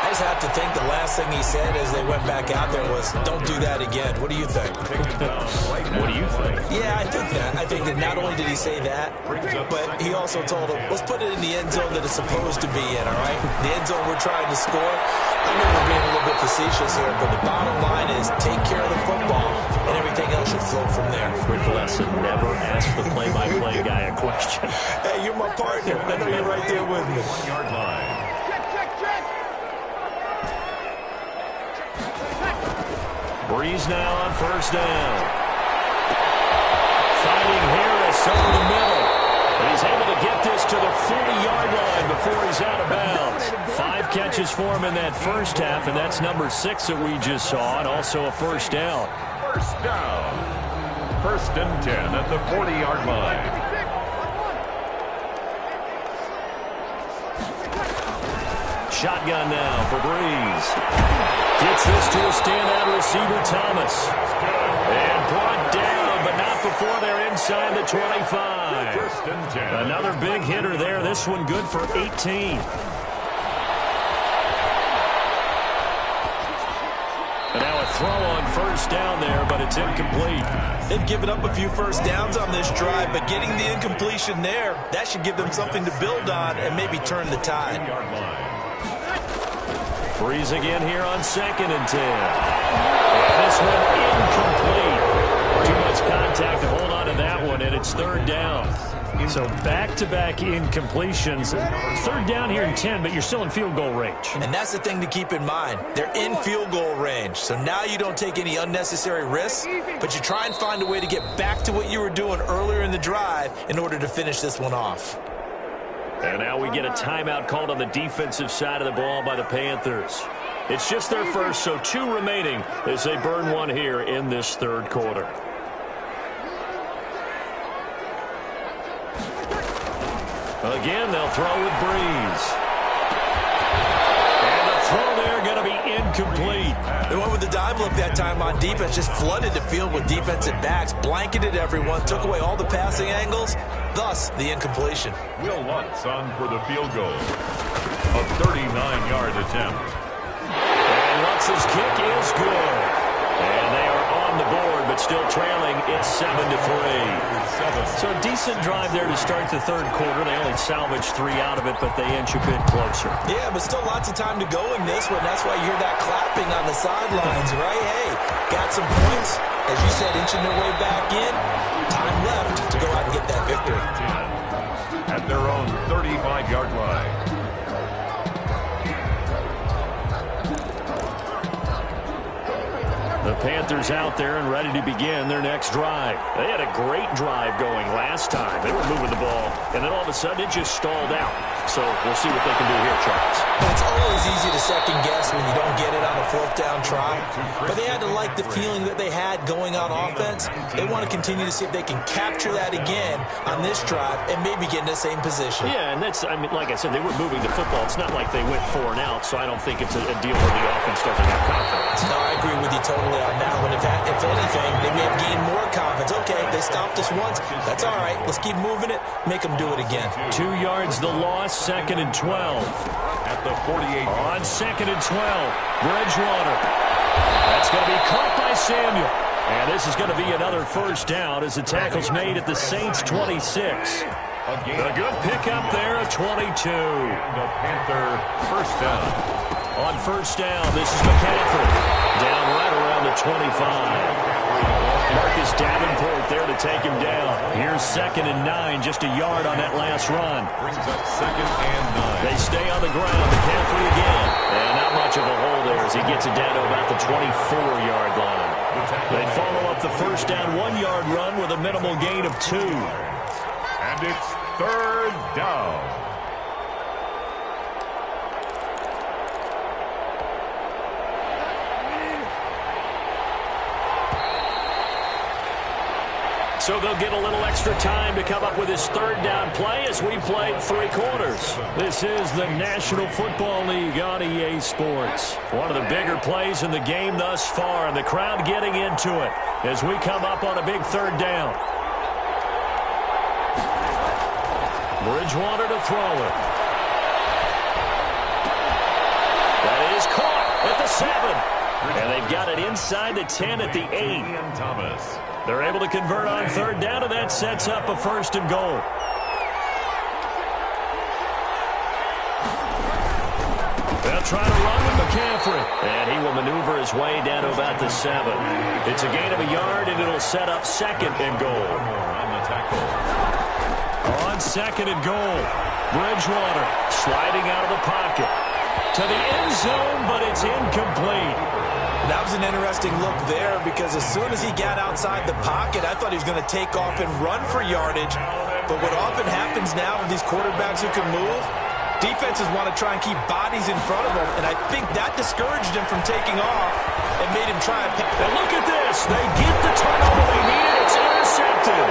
Speaker 2: I just have to think the last thing he said as they went back out there was, don't do that again. What do you think?
Speaker 1: What do you think?
Speaker 2: Yeah, I think that. I think that not only did he say that, but he also told him, let's put it in the end zone that it's supposed to be in, all right? The end zone we're trying to score. I know we're being a little bit facetious here, but the bottom line is take care of the football, and everything else should flow from there.
Speaker 1: Quick lesson, never ask the play-by-play guy a question.
Speaker 2: Hey, you're my partner. I know you're right there with me.
Speaker 3: 1 yard line.
Speaker 1: Breeze now on first down. Fighting Harris over the middle. And he's able to get this to the 40-yard line before he's out of bounds. 5 catches for him in that first half, and that's number 6 that we just saw, and also a first down.
Speaker 3: First down. 1st and 10 at the 40-yard line.
Speaker 1: Shotgun now for Breeze. Gets this to a standout receiver, Thomas. And brought down, but not before they're inside the 25.
Speaker 3: 1st and 10.
Speaker 1: Another big hitter there. This one good for 18. And now a throw on first down there, but it's incomplete.
Speaker 2: They've given up a few first downs on this drive, but getting the incompletion there, that should give them something to build on and maybe turn the tide.
Speaker 3: 1 yard line.
Speaker 1: Breeze again here on 2nd and 10. And this one incomplete. Too much contact to hold on to that one, and it's 3rd down. So back-to-back incompletions. 3rd down here in 10, but you're still in field goal range.
Speaker 2: And that's the thing to keep in mind. They're in field goal range. So now you don't take any unnecessary risks, but you try and find a way to get back to what you were doing earlier in the drive in order to finish this one off.
Speaker 1: And now we get a timeout called on the defensive side of the ball by the Panthers. It's just their first, so 2 remaining as they burn one here in this 3rd quarter. Again, they'll throw with Breeze. And the throw there going to be incomplete.
Speaker 2: They went with the dive look that time on defense, just flooded the field with defensive backs, blanketed everyone, took away all the passing angles, thus the incompletion.
Speaker 3: Will Lutz on for the field goal. A 39-yard attempt.
Speaker 1: And Lutz's kick is good. And they are on the board, but still trailing. It's 7-3. So a decent drive there to start the 3rd quarter. They only salvaged 3 out of it, but they inch a bit closer.
Speaker 2: Yeah, but still lots of time to go in this one. That's why you hear that clapping on the sidelines, right? Hey, got some points. As you said, inching their way back in. Time left to go out and get that victory.
Speaker 3: At their own 35-yard line.
Speaker 1: The Panthers out there and ready to begin their next drive. They had a great drive going last time. They were moving the ball, and then all of a sudden it just stalled out. So we'll see what they can do here, Charles.
Speaker 2: It's always easy to second guess when you don't get it on a 4th down try. But they had to like the feeling that they had going on offense. They want to continue to see if they can capture that again on this drive and maybe get in the same position.
Speaker 1: Yeah, and that's, I mean, like I said, they were moving the football. It's not like they went 4 and out, so I don't think it's a deal where the offense doesn't have confidence.
Speaker 2: No, I agree with you totally on that one. If anything, they may have gained more confidence. Okay, they stopped us once. That's all right. Let's keep moving it. Make them do it again.
Speaker 1: 2 yards the loss, 2nd and 12.
Speaker 3: At the 48.
Speaker 1: On 2nd and 12, Bridgewater. That's going to be caught by Samuel. And this is going to be another first down as the tackle's made at the Saints' 26. A good pickup there at 22.
Speaker 3: The Panther first down.
Speaker 1: On first down, this is McCaffrey. Down right around the 25. Marcus Davenport there to take him down. Here's 2nd and 9, just a yard on that last run.
Speaker 3: Brings up 2nd and 9.
Speaker 1: They stay on the ground. McCaffrey again. And not much of a hole there as he gets it down to about the 24-yard line. They follow up the first down 1-yard run with a minimal gain of 2.
Speaker 3: And it's 3rd down.
Speaker 1: So they'll get a little extra time to come up with his third down play as we played 3 quarters. This is the National Football League on EA Sports. One of the bigger plays in the game thus far, and the crowd getting into it as we come up on a big third down. Bridgewater to throw it. That is caught at the 7. And they've got it inside the 10 at the 8.
Speaker 3: Thomas.
Speaker 1: They're able to convert on third down, and that sets up a 1st and goal. They'll try to run with McCaffrey. And he will maneuver his way down to about the 7. It's a gain of a yard, and it'll set up 2nd and goal.
Speaker 3: On the tackle.
Speaker 1: On 2nd and goal, Bridgewater sliding out of the pocket to the end zone, but it's incomplete.
Speaker 2: That was an interesting look there because as soon as he got outside the pocket, I thought he was going to take off and run for yardage. But what often happens now with these quarterbacks who can move, defenses want to try and keep bodies in front of him, and I think that discouraged him from taking off and made him try and pick.
Speaker 1: And look at this. They get the turnover they need. It's intercepted.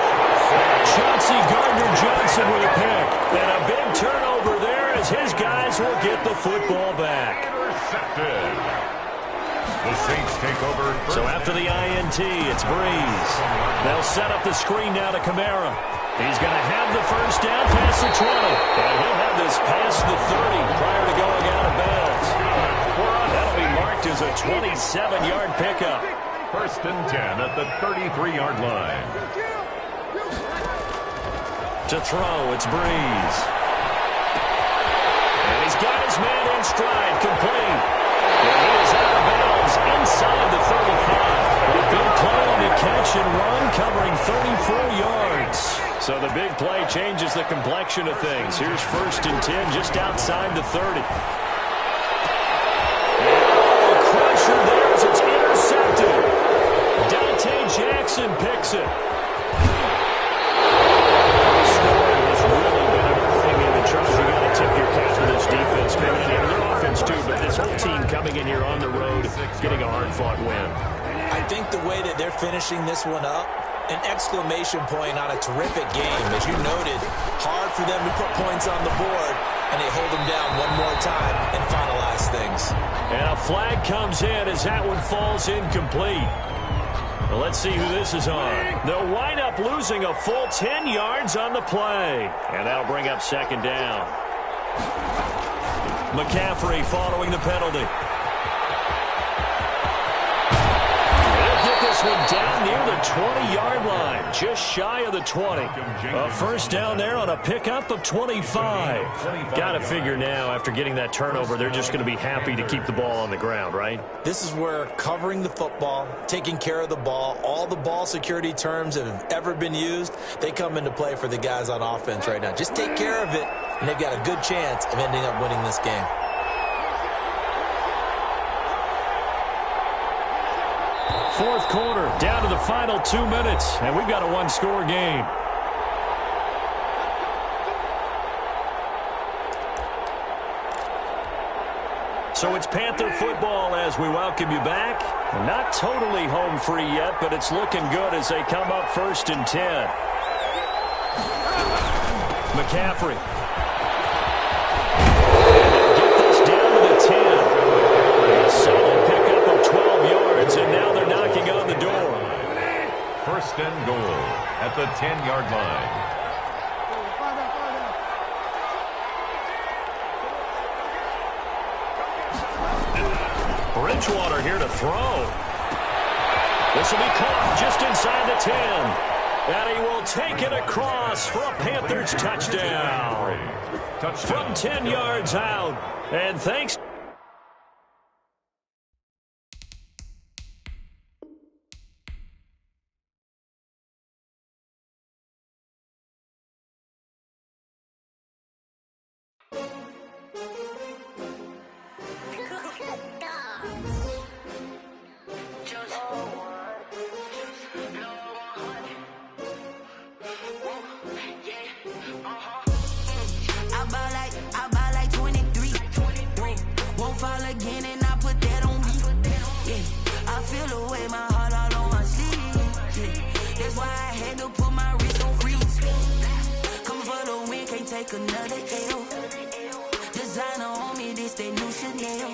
Speaker 1: Chauncey Gardner-Johnson with a pick. And a big turnover there as his guys will get the football back.
Speaker 3: Intercepted. The Saints take over.
Speaker 1: So after the INT, it's Breeze. They'll set up the screen now to Kamara. He's going to have the first down past the 20. And he'll have this past the 30 prior to going out of bounds. That'll be marked as a 27-yard pickup.
Speaker 3: 1st and 10 at the 33-yard line.
Speaker 1: To throw, it's Breeze. And he's got his man in stride, complete. And he is out of bounds inside the 35. A big play on the catch and run, covering 34 yards. So the big play changes the complexion of things. Here's 1st and 10 just outside the 30. Oh, crusher there as it's intercepted. Dante Jackson picks it. Scoring has really been everything in the Chargers. You got to tip your cap to this defense coming in here. Their offense too, but this whole team coming in here on the road, getting a hard-fought win.
Speaker 2: I think the way that they're finishing this one up, an exclamation point on a terrific game. As you noted, hard for them to put points on the board, and they hold them down one more time and finalize things.
Speaker 1: And a flag comes in as that one falls incomplete. Well, let's see who this is on. They'll wind up losing a full 10 yards on the play. And that'll bring up 2nd down. McCaffrey following the penalty. This one down near the 20-yard line, just shy of the 20. A 1st down there on a pickup of 25. Got to figure now, after getting that turnover, they're just going to be happy to keep the ball on the ground, right?
Speaker 2: This is where covering the football, taking care of the ball, all the ball security terms that have ever been used, they come into play for the guys on offense right now. Just take care of it, and they've got a good chance of ending up winning this game.
Speaker 1: 4th quarter, down to the final 2 minutes, and we've got a 1-score game. So it's Panther football as we welcome you back. Not totally home free yet, but it's looking good as they come up 1st and 10. McCaffrey. Get this down to the 10. A solid pickup of 12 yards, and now they're knocking on the door.
Speaker 3: 1st and goal at the 10-yard line.
Speaker 1: Bridgewater here to throw. This will be caught just inside the 10. And he will take it across for a Panthers touchdown. From 10 yards out. And thanks.
Speaker 8: take another L. Designer on me, this that new Chanel.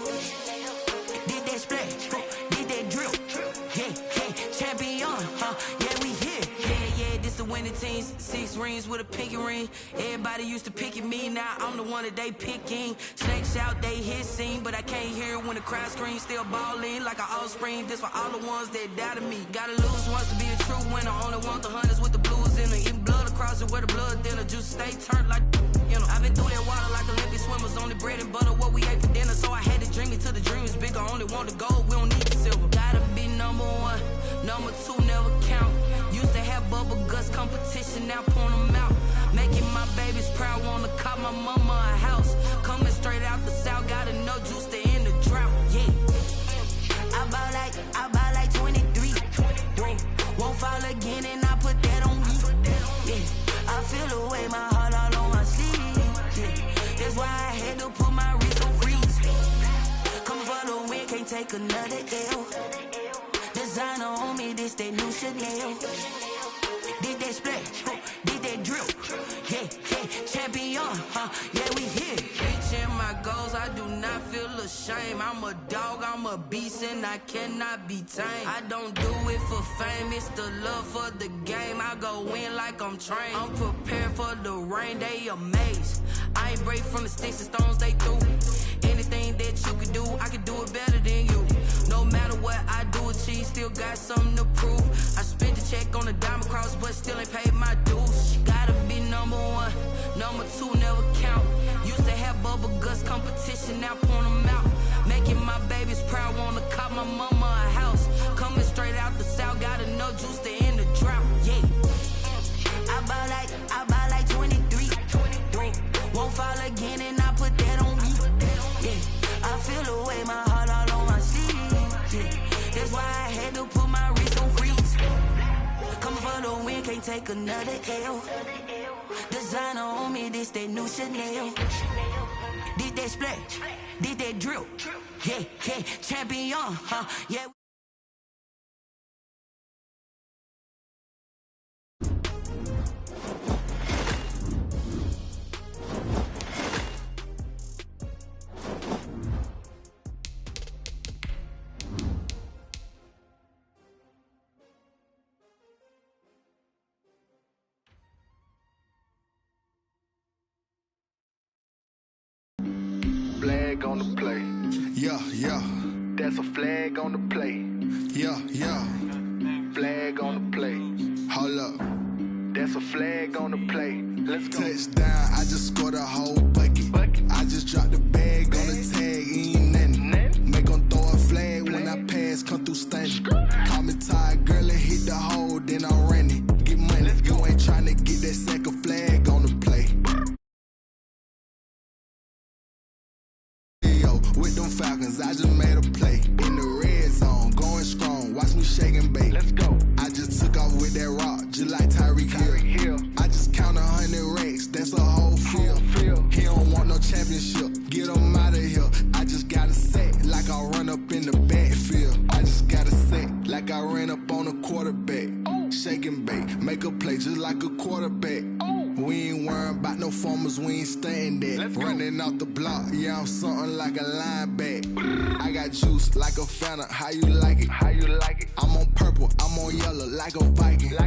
Speaker 8: Did that splash, did that drill. Yeah, champion, yeah, we here. Yeah, this the winning teams. 6 rings with a pinky ring. Everybody used to picking me, now I'm the one that they picking. Snakes out, they hit scene, but I can't hear when the crowd screams. Still ballin' like an offspring. This for all the ones that doubted me. Gotta lose once to be a true winner. Only want the hunters with the blues in it. Eating blood across it where the blood dinner. Juice stay turned like, you know. I've been through that water like Olympic swimmers. Only bread and butter, what we ate for dinner. So I had to dream it till the dream is bigger. Only want the gold, we don't need the silver. Gotta be number 1, number 2 never count. Used to have bubble guts competition, now point them out. Making my babies proud, wanna call my mama a house. Coming straight out the south, gotta know juice to end the drought. Yeah, I bought like 23. Won't fall again, and I put that on me. Yeah, I feel the way, my heart all on my sleeve. Yeah, that's why I had to put my wrist on freeze. Coming for the win, can't take another L. Designer on me, this that new Chanel. Did that splash, did that drill. Yeah, champion, yeah, we here. Reaching my goals, I do not feel ashamed. I'm a dog, I'm a beast, and I cannot be tamed. I don't do it for fame, it's the love for the game. I go in like I'm trained. I'm prepared for the rain, they amazed. I ain't break from the sticks and stones they threw. Anything that you could do, I could do it better than you. No matter what I do, achieve, still got something to prove. I spent the check on the diamond cross, but still ain't paid my dues. Gotta be number 1, number 2 never count. Used to have bubble guts competition, now point them out. Making my babies proud, wanna call my mama a house. Coming straight out the south, gotta know juice to end the drought. Yeah, I bought like 23. Won't fall again, and I put that on me. Yeah, I feel the way, my heart all on my sleeve. Yeah, that's why I had to put my wrist on freeze. Coming for the win, can't take another L. Designer on me, this that new Chanel. Did that splash, did that drill. Yeah, champion, yeah.
Speaker 9: Flag on the play.
Speaker 6: Yeah.
Speaker 9: That's a flag on the play.
Speaker 6: Yeah.
Speaker 9: Flag on the play.
Speaker 6: Hold up.
Speaker 9: That's a flag on the play. Let's go.
Speaker 6: Touchdown, I just scored a whole bucket. I just dropped the bag on the tag, ain't nothing. Make them throw a flag when I pass, come through stunning. Call me tired, girl, and hit the hole, then I'm running. Get money, you ain't tryna get that second flag on the play. With them Falcons, I just made a play. In the red zone, going strong, watch me shake and bake.
Speaker 9: Let's go.
Speaker 6: I just took off with that rock, just like Tyreek Hill. I just count 100 racks, that's a whole field. He don't want no championship, get him out of here. I just got a set, like I run up in the backfield. I just got a set, like I ran up on a quarterback. Shake and bake, make a play just like a quarterback. We ain't worrying about no formers, we ain't staying there. Running off the block, yeah, I'm something like a linebacker. I got juice like a Fanta, how you like it? I'm on purple, I'm on yellow, like a Viking.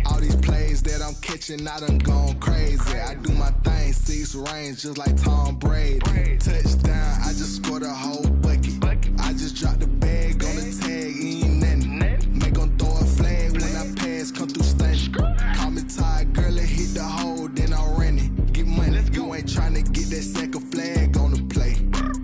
Speaker 6: All these plays that I'm catching, I done gone crazy. I do my thing, 6 range, just like Tom Brady. Touchdown, I just scored a whole bucket. I just dropped the bag on the tag, ain't nothing. Make them throw a flag when I pass, come through stunning. Call me tired, girl, and hit the hole, then I'm running. Get money, you ain't tryna get that second flag on the play.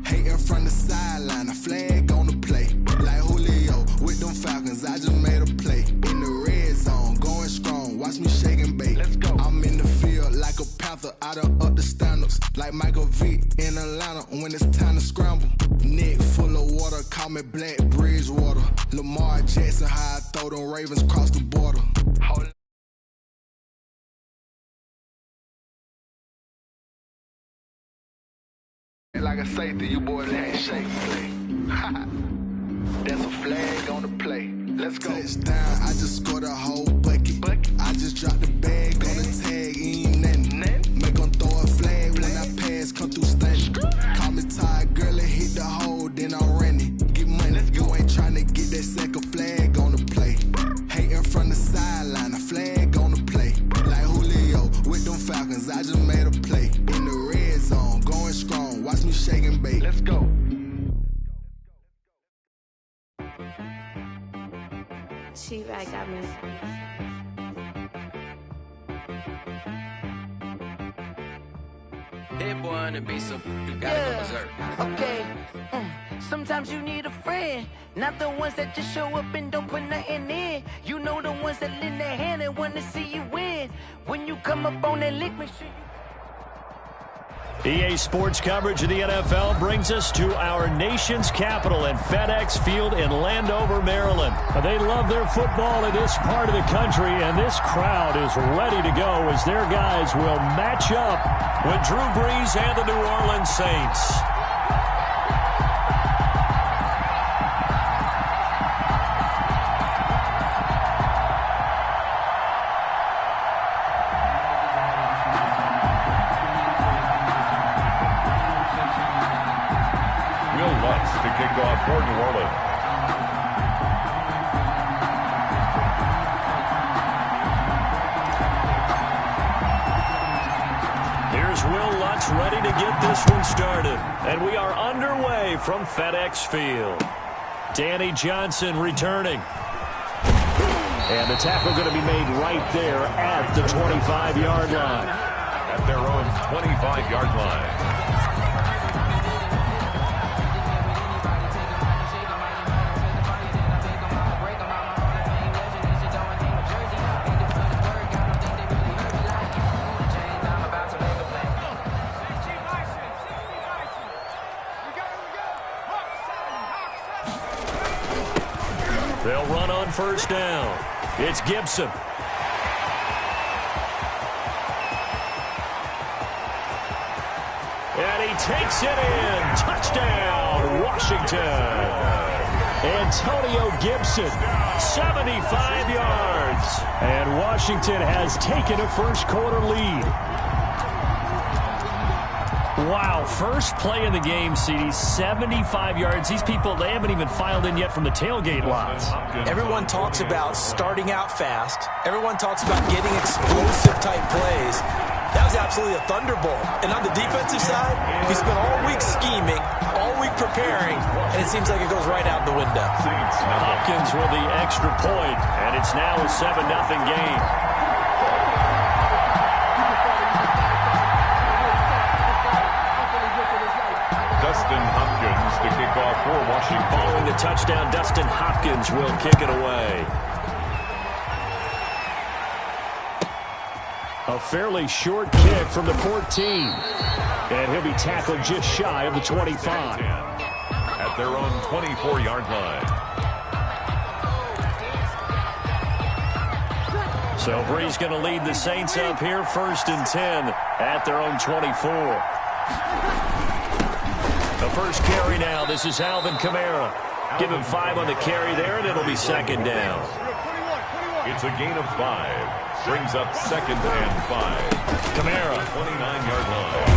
Speaker 6: Hating from the sideline, a flag on the play. Like Julio, with them Falcons, I just made a play. In the red zone, going strong, watch me shake and bake. I'm in the field like a panther, I done up the standards. Like Michael Vick in Atlanta, when it's time to scramble. Neck full of water, call me Black Bridgewater. Lamar Jackson, how I throw them Ravens cross the border.
Speaker 9: Like a safety, you boys ain't shake play. That's a flag on the play. Let's go.
Speaker 6: Touchdown, I just scored a whole bucket. I just dropped the bag on the tag, ain't nothing. Make them throw a flag
Speaker 10: She right got me.
Speaker 11: Hit one and be some. You gotta go berserk.
Speaker 12: Okay. Sometimes you need a friend, not the ones that just show up and don't put nothing in. You know the ones that lend their hand and want to see you win. When you come up on that lick, make sure you.
Speaker 1: EA Sports coverage of the NFL brings us to our nation's capital at FedEx Field in Landover, Maryland. They love their football in this part of the country, and this crowd is ready to go as their guys will match up with Drew Brees and the New Orleans Saints.
Speaker 3: For New Orleans.
Speaker 1: Here's Will Lutz ready to get this one started. And we are underway from FedEx Field. Danny Johnson returning. And the tackle going to be made right there at the 25-yard line.
Speaker 3: At their own 25-yard line.
Speaker 1: They'll run on first down. It's Gibson. And he takes it in. Touchdown, Washington. Antonio Gibson, 75 yards. And Washington has taken a first-quarter lead. Wow, first play in the game, CD, 75 yards. These people, they haven't even filed in yet from the tailgate lots.
Speaker 2: Everyone talks about starting out fast. Everyone talks about getting explosive-type plays. That was absolutely a thunderbolt. And on the defensive side, he spent all week scheming, all week preparing, and it seems like it goes right out the window.
Speaker 1: Hopkins with the extra point, and it's now a 7-0 game.
Speaker 3: Dustin Hopkins to kick off for Washington.
Speaker 1: Following the touchdown, Dustin Hopkins will kick it away. A fairly short kick from the 14. And he'll be tackled just shy of the 25.
Speaker 3: At their own 24-yard line.
Speaker 1: So Brees going to lead the Saints up here, 1st and 10 at their own 24. The first carry now. This is Alvin Kamara. Give him 5 on the carry there, and it'll be 2nd down.
Speaker 3: It's a gain of 5. Brings up 2nd and 5.
Speaker 1: Kamara.
Speaker 3: 29-yard line.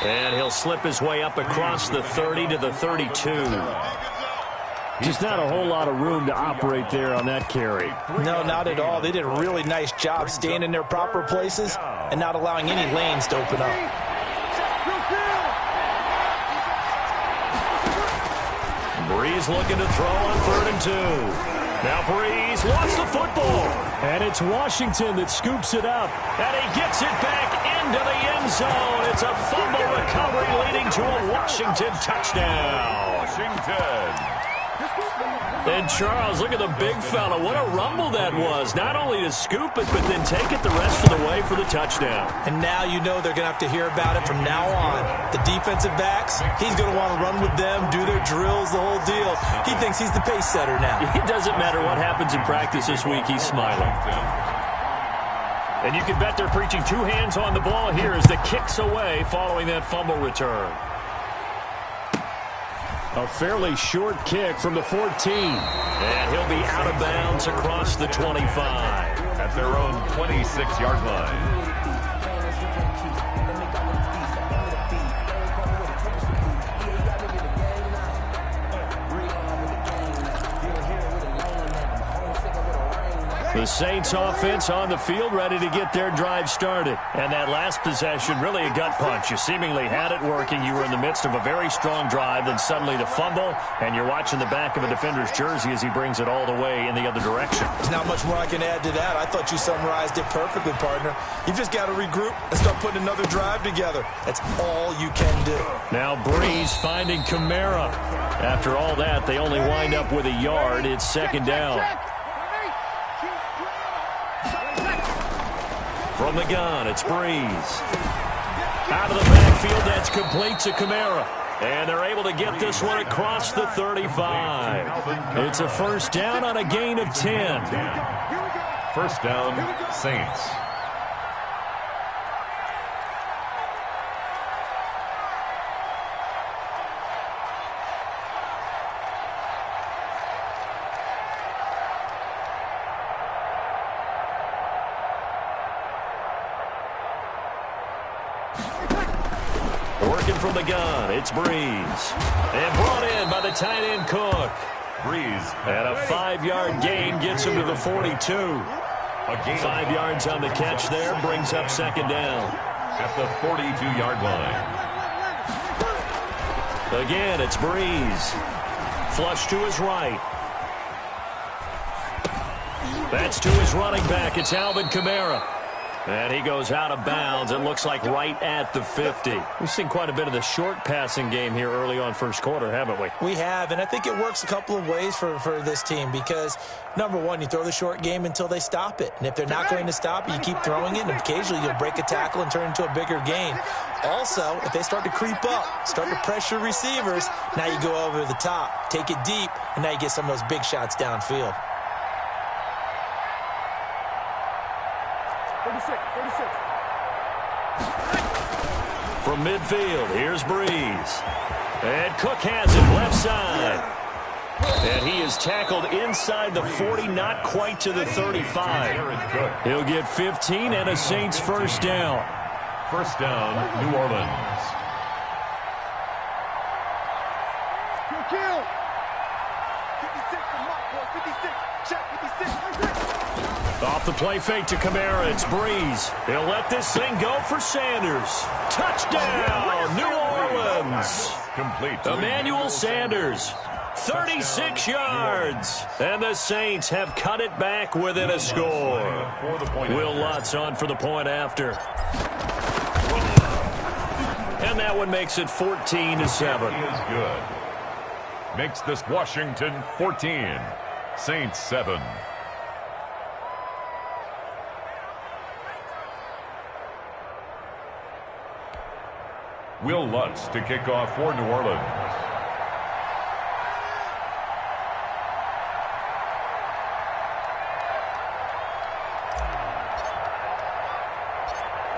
Speaker 1: And he'll slip his way up across the 30 to the 32. Just not a whole lot of room to operate there on that carry.
Speaker 2: No, not at all. They did a really nice job staying in their proper places and not allowing any lanes to open up.
Speaker 1: Brees looking to throw on 3rd and 2. Now Brees lost the football. And it's Washington that scoops it up. And he gets it back into the end zone. It's a fumble recovery leading to a Washington touchdown.
Speaker 3: Washington.
Speaker 1: And Charles, look at the big fella. What a rumble that was. Not only to scoop it, but then take it the rest of the way for the touchdown.
Speaker 2: And now you know they're going to have to hear about it from now on. The defensive backs, he's going to want to run with them, do their drills, the whole deal. He thinks he's the pace setter now.
Speaker 1: It doesn't matter what happens in practice this week. He's smiling. And you can bet they're preaching 2 hands on the ball here as the kick's away following that fumble return. A fairly short kick from the 14. And he'll be out of bounds across the 25.
Speaker 3: At their own 26-yard line.
Speaker 1: The Saints offense on the field, ready to get their drive started. And that last possession, really a gut punch. You seemingly had it working. You were in the midst of a very strong drive, then suddenly the fumble, and you're watching the back of a defender's jersey as he brings it all the way in the other direction.
Speaker 2: There's not much more I can add to that. I thought you summarized it perfectly, partner. You've just got to regroup and start putting another drive together. That's all you can do.
Speaker 1: Now Breeze finding Kamara. After all that, they only wind up with a yard. It's second down. From the gun, it's Breeze. Out of the backfield, that's complete to Kamara. And they're able to get this one across the 35. It's a first down on a gain of 10.
Speaker 3: First down, Saints.
Speaker 1: Working from the gun, it's Breeze. And brought in by the tight end Cook.
Speaker 3: Breeze.
Speaker 1: And a 5-yard gain gets him to the 42. 5 yards on the catch there, brings up second down.
Speaker 3: At the 42-yard line.
Speaker 1: Again, it's Breeze. Flush to his right. That's to his running back. It's Alvin Kamara. And he goes out of bounds. It looks like right at the 50. We've seen quite a bit of the short passing game here early on first quarter, haven't we?
Speaker 2: We have, and I think it works a couple of ways for this team because, number one, you throw the short game until they stop it. And if they're not going to stop it, you keep throwing it, and occasionally you'll break a tackle and turn into a bigger gain. Also, if they start to creep up, start to pressure receivers, now you go over the top, take it deep, and now you get some of those big shots downfield.
Speaker 4: 36.
Speaker 1: From midfield, here's Breeze. And Cook has it left side. And he is tackled inside the 40, not quite to the 35. He'll get 15 and a Saints first down.
Speaker 3: First down, New Orleans.
Speaker 4: Kill. 56 for Mark, boy. 56. Check 56.
Speaker 1: Off the play fake to Kamara, it's Breeze. He'll let this thing go for Sanders. Touchdown, New Orleans.
Speaker 3: Complete.
Speaker 1: Emmanuel Sanders, 36 yards. And the Saints have cut it back within a score. Will Lutz on for the point after. And that one makes it 14-7.
Speaker 3: He is good. Makes this Washington 14. Saints 7. Will Lutz to kick off for New Orleans.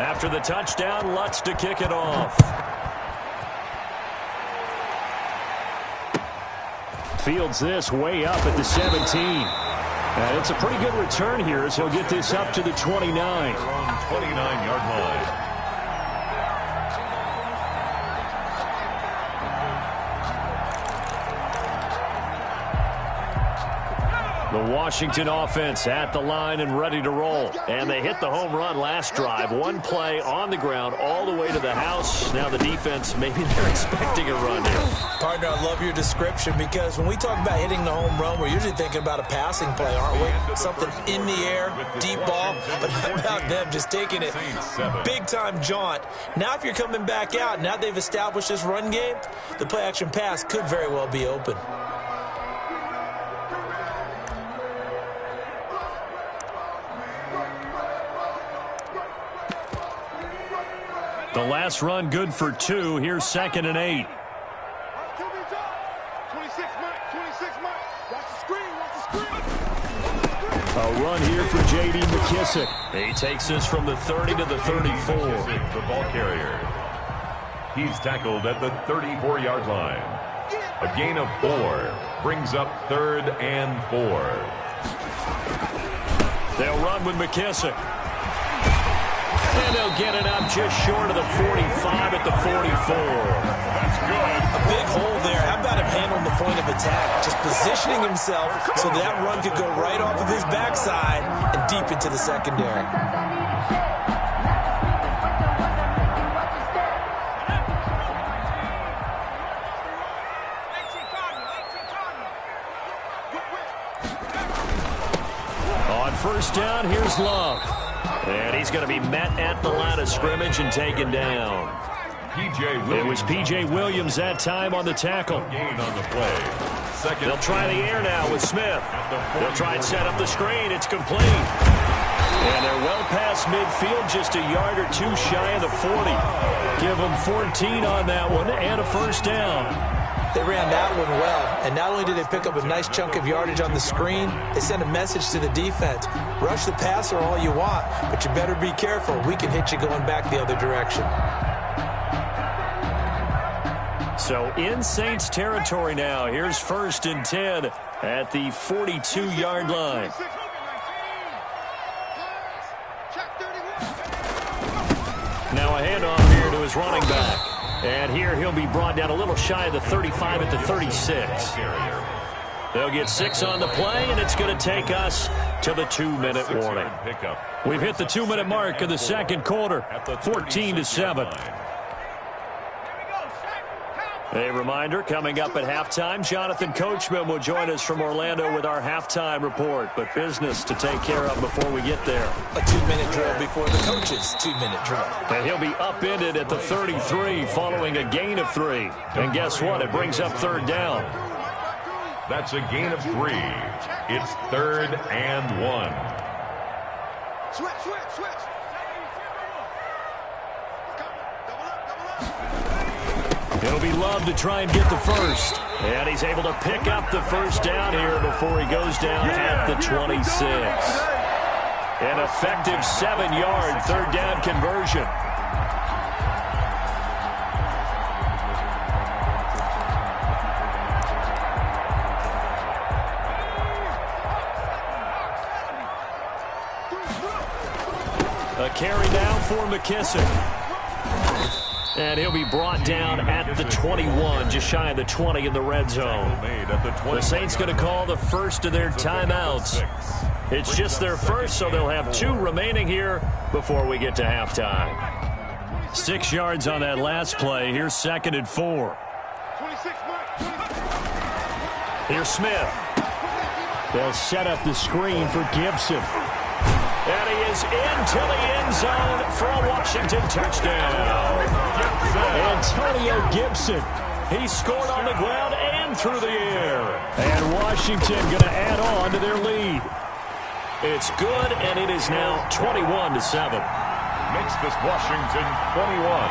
Speaker 1: After the touchdown, Lutz to kick it off. Fields this way up at the 17. And it's a pretty good return here as he'll get this up to the 29.
Speaker 3: On 29-yard line.
Speaker 1: The Washington offense at the line and ready to roll. And they hit the home run last drive. One play on the ground all the way to the house. Now the defense, maybe they're expecting a run here.
Speaker 2: Partner, I love your description because when we talk about hitting the home run, we're usually thinking about a passing play, aren't we? Something in the air, deep ball. But how about them just taking it big-time jaunt? Now if you're coming back out, now they've established this run game, the play-action pass could very well be open.
Speaker 1: The last run good for 2. Here's 2nd and 8.
Speaker 4: 26 Mike. Watch the screen.
Speaker 1: A run here for J.D. McKissick. He takes this from the 30 to the 34.
Speaker 3: McKissick, the ball carrier. He's tackled at the 34-yard line. A gain of 4 brings up 3rd and 4.
Speaker 1: They'll run with McKissick. And they'll get it up just short of the 45 at the 44.
Speaker 3: That's good.
Speaker 2: A big hole there. How about him handling the point of attack? Just positioning himself so that run could go right off of his backside and deep into the secondary.
Speaker 1: On first down, here's Love. And he's going to be met at the line of scrimmage and taken down. It was P.J. Williams that time on the tackle.
Speaker 3: Gain on the play. Second.
Speaker 1: They'll try the air now with Smith. They'll try and set up the screen. It's complete. And they're well past midfield, just a yard or two shy of the 40. Give them 14 on that one and a first down.
Speaker 2: They ran that one well, and not only did they pick up a nice chunk of yardage on the screen, they sent a message to the defense. Rush the passer all you want, but you better be careful. We can hit you going back the other direction.
Speaker 1: So in Saints territory now. Here's first and 10 at the 42-yard line. Now a handoff here to his running back. And here he'll be brought down a little shy of the 35 at the 36. They'll get 6 on the play, and it's going to take us to the 2-minute warning. We've hit the 2-minute mark of the second quarter, 14-7. A reminder, coming up at halftime, Jonathan Coachman will join us from Orlando with our halftime report. But business to take care of before we get there.
Speaker 2: A 2-minute drill before the coach's 2-minute drill.
Speaker 1: And he'll be upended at the 33 following a gain of 3. And guess what? It brings up third down.
Speaker 3: That's a gain of 3. It's 3rd and 1.
Speaker 4: Switch.
Speaker 1: It'll be Love to try and get the first. And he's able to pick up the first down here before he goes down at the 26. An effective 7-yard third down conversion. A carry now for McKissick. And he'll be brought down at the 21, just shy of the 20 in the red zone. The Saints going to call the first of their timeouts. It's just their first, so they'll have 2 remaining here before we get to halftime. 6 yards on that last play. Here's 2nd and 4. Here's Smith. They'll set up the screen for Gibson. And he is into the end zone for a Washington touchdown. Antonio Gibson. He scored on the ground and through the air. And Washington going to add on to their lead. It's good, and it is now 21-7.
Speaker 3: Makes this Washington 21.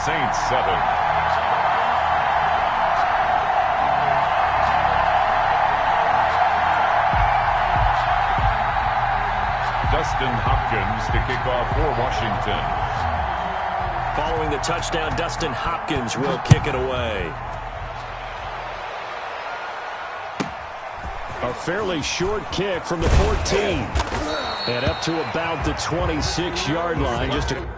Speaker 3: Saints 7. Dustin Hopkins to kick off for Washington.
Speaker 1: Following the touchdown, Dustin Hopkins will kick it away. A fairly short kick from the 14. And up to about the 26-yard line. Just a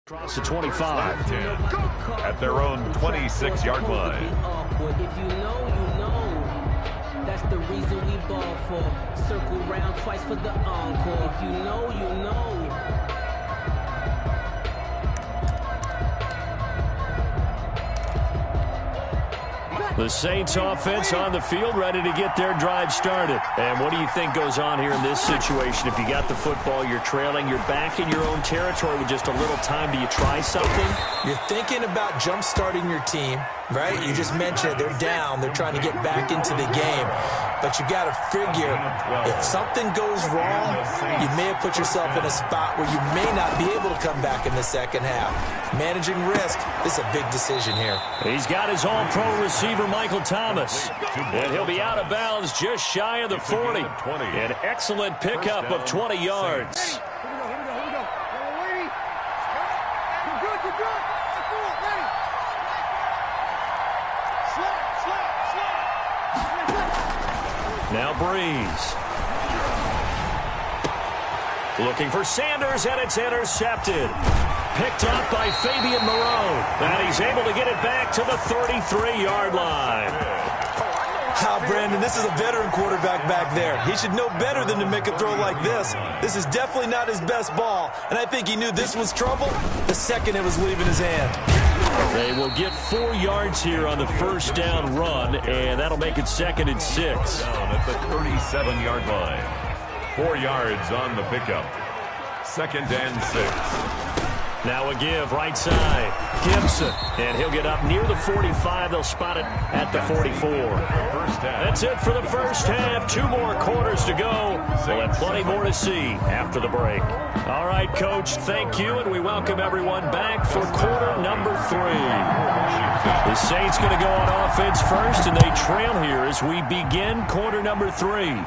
Speaker 1: Across the 25.
Speaker 3: At their own 26-yard line.
Speaker 10: If you know, you know. That's the reason we ball for. Circle round twice for the encore. If you know, you know.
Speaker 1: The Saints offense on the field, ready to get their drive started. And what do you think goes on here in this situation? If you got the football, you're trailing, you're back in your own territory with just a little time. Do you try something?
Speaker 2: You're thinking about jump-starting your team, right? You just mentioned it. They're down. They're trying to get back into the game. But you got to figure, if something goes wrong, you may have put yourself in a spot where you may not be able to come back in the second half. Managing risk, this is a big decision here.
Speaker 1: He's got his all-pro receiver, Michael Thomas. And he'll be out of bounds just shy of the 40. An excellent pickup of 20 yards. Now Breeze. Looking for Sanders, and it's intercepted. Picked up by Fabian Moreau. And he's able to get it back to the 33-yard line.
Speaker 2: Brandon, this is a veteran quarterback back there. He should know better than to make a throw like this. This is definitely not his best ball, and I think he knew this was trouble the second it was leaving his hand.
Speaker 1: They will get 4 yards here on the first down run, and that'll make it 2nd and 6.
Speaker 3: Down at the 37-yard line. 4 yards on the pickup. 2nd and 6.
Speaker 1: Now a give, right side. Gibson, and he'll get up near the 45. They'll spot it at the 44. That's it for the first half. 2 more quarters to go. We'll have plenty more to see after the break. All right, Coach, thank you, and we welcome everyone back for quarter number 3. The Saints going to go on offense first, and they trail here as we begin quarter number 3.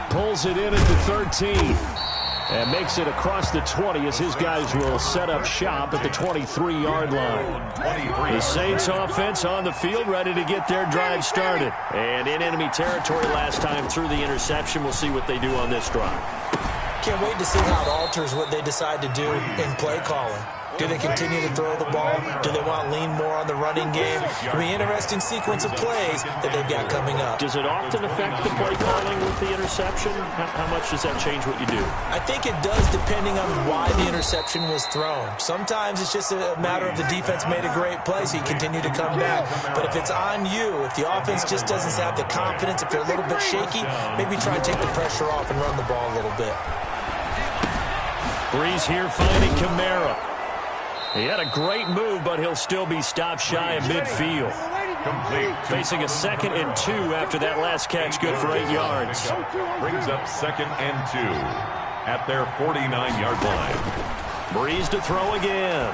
Speaker 1: Pulls it in at the 13. And makes it across the 20 as his guys will set up shop at the 23-yard line. The Saints offense on the field, ready to get their drive started. And in enemy territory last time through the interception. We'll see what they do on this drive.
Speaker 2: Can't wait to see how it alters what they decide to do in play calling. Do they continue to throw the ball? Do they want to lean more on the running game? It'll be an interesting sequence of plays that they've got coming up.
Speaker 1: Does it often affect the play calling with the interception? How much does that change what you do?
Speaker 2: I think it does, depending on why the interception was thrown. Sometimes it's just a matter of the defense made a great play, so you continue to come back. But if it's on you, if the offense just doesn't have the confidence, if they're a little bit shaky, maybe try and take the pressure off and run the ball a little bit.
Speaker 1: Breeze here finding Kamara. He had a great move, but he'll still be stopped shy of midfield.
Speaker 3: Complete.
Speaker 1: Facing a 2nd and 2 after that last catch, good for 8 yards.
Speaker 3: Brings up 2nd and 2 at their 49-yard line.
Speaker 1: Breeze to throw again.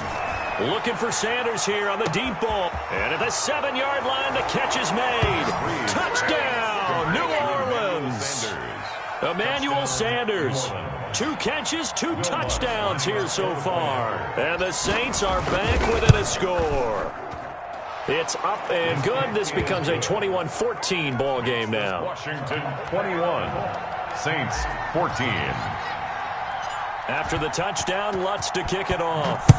Speaker 1: Looking for Sanders here on the deep ball. And at the 7-yard line, the catch is made. Touchdown, New Orleans. Emmanuel Sanders. 2 catches, 2 touchdowns here so far. And the Saints are back within a score. It's up and good. This becomes a 21-14 ball game now.
Speaker 3: Washington 21, Saints 14.
Speaker 1: After the touchdown, Lutz to kick it off.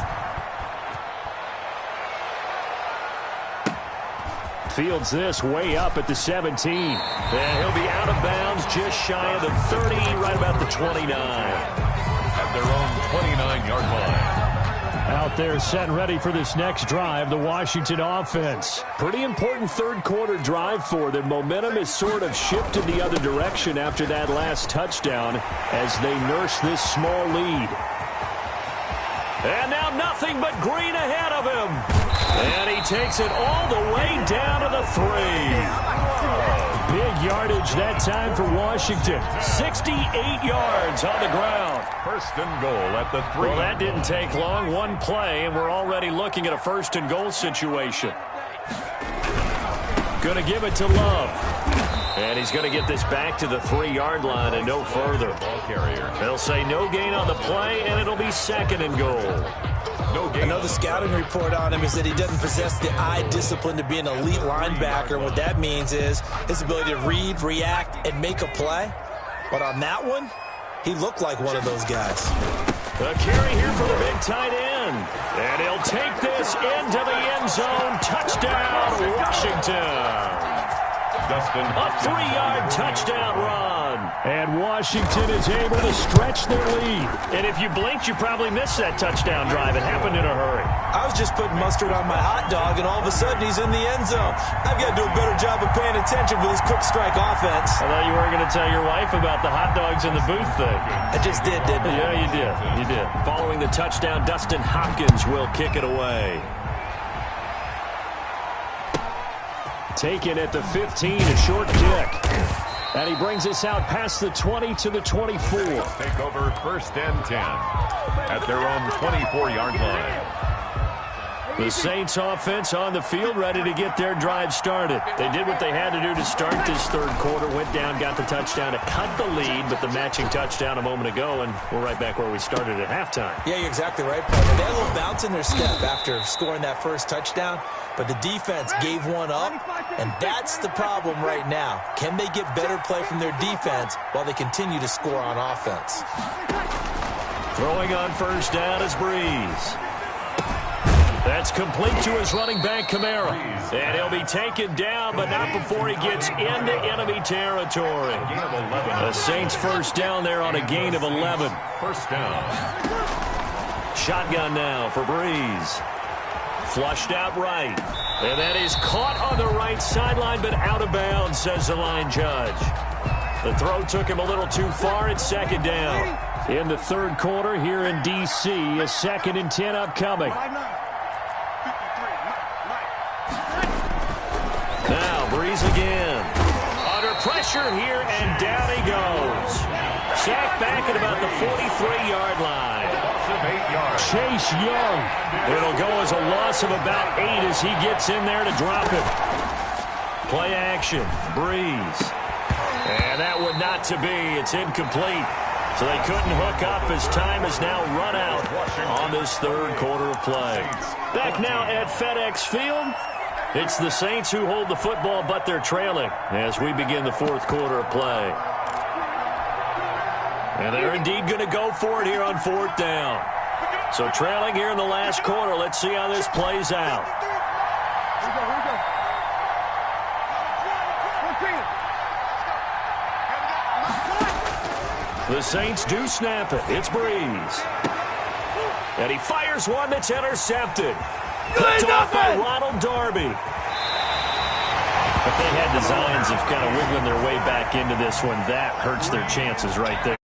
Speaker 1: Fields this way up at the 17. And he'll be out of bounds just shy of the 30, right about the 29.
Speaker 3: At their own 29-yard line.
Speaker 1: Out there set and ready for this next drive, the Washington offense. Pretty important third-quarter drive for them. Momentum is sort of shifted the other direction after that last touchdown as they nurse this small lead. And now nothing but green ahead of him. And he takes it all the way down to the 3. Big yardage that time for Washington. 68 yards on the ground.
Speaker 3: 1st and goal at the 3.
Speaker 1: Well, that didn't take long. 1 play, and we're already looking at a 1st and goal situation. Going to give it to Love. And he's going to get this back to the 3-yard line and no further. They'll say no gain on the play, and it'll be 2nd and goal.
Speaker 2: I know the scouting report on him is that he doesn't possess the eye discipline to be an elite linebacker. And what that means is his ability to read, react, and make a play. But on that one, he looked like one of those guys.
Speaker 1: A carry here for the big tight end. And he'll take this into the end zone. Touchdown, Washington. A 3-yard touchdown run. And Washington is able to stretch their lead. And if you blinked, you probably missed that touchdown drive. It happened in a hurry.
Speaker 2: I was just putting mustard on my hot dog, and all of a sudden he's in the end zone. I've got to do a better job of paying attention for this quick strike offense.
Speaker 1: I thought you were going to tell your wife about the hot dogs in the booth thing.
Speaker 2: I just did, didn't I?
Speaker 1: Yeah, you did. You did. Following the touchdown, Dustin Hopkins will kick it away. Taken at the 15, a short kick. And he brings us out past the 20 to the 24.
Speaker 3: Take over 1st and 10 at their own 24-yard line.
Speaker 1: The Saints offense on the field, ready to get their drive started. They did what they had to do to start this third quarter, went down, got the touchdown to cut the lead, but the matching touchdown a moment ago, and we're right back where we started at halftime.
Speaker 2: Yeah, you're exactly right, partner. They had a little bounce in their step after scoring that first touchdown, but the defense gave one up, and that's the problem right now. Can they get better play from their defense while they continue to score on offense?
Speaker 1: Throwing on first down is Breeze. That's complete to his running back, Kamara. And he'll be taken down, but not before he gets into enemy territory. The Saints first down there on a gain of 11.
Speaker 3: First down.
Speaker 1: Shotgun now for Breeze. Flushed out right. And that is caught on the right sideline, but out of bounds, says the line judge. The throw took him a little too far. It's second down. In the third quarter here in D.C., a 2nd and 10 upcoming. Now Breeze again. Under pressure here, and down he goes. Sacked back at about the 43-yard line. Chase Young. It'll go as a loss of about 8 as he gets in there to drop it. Play action. Breeze. And that would not to be. It's incomplete. So they couldn't hook up as time is now run out on this third quarter of play. Back now at FedEx Field. It's the Saints who hold the football, but they're trailing as we begin the fourth quarter of play. And they're indeed going to go for it here on 4th down. So trailing here in the last quarter. Let's see how this plays out. The Saints do snap it. It's Breeze. And he fires one that's intercepted. Picked off by Ronald Darby. If they had designs of kind of wiggling their way back into this one, that hurts their chances right there.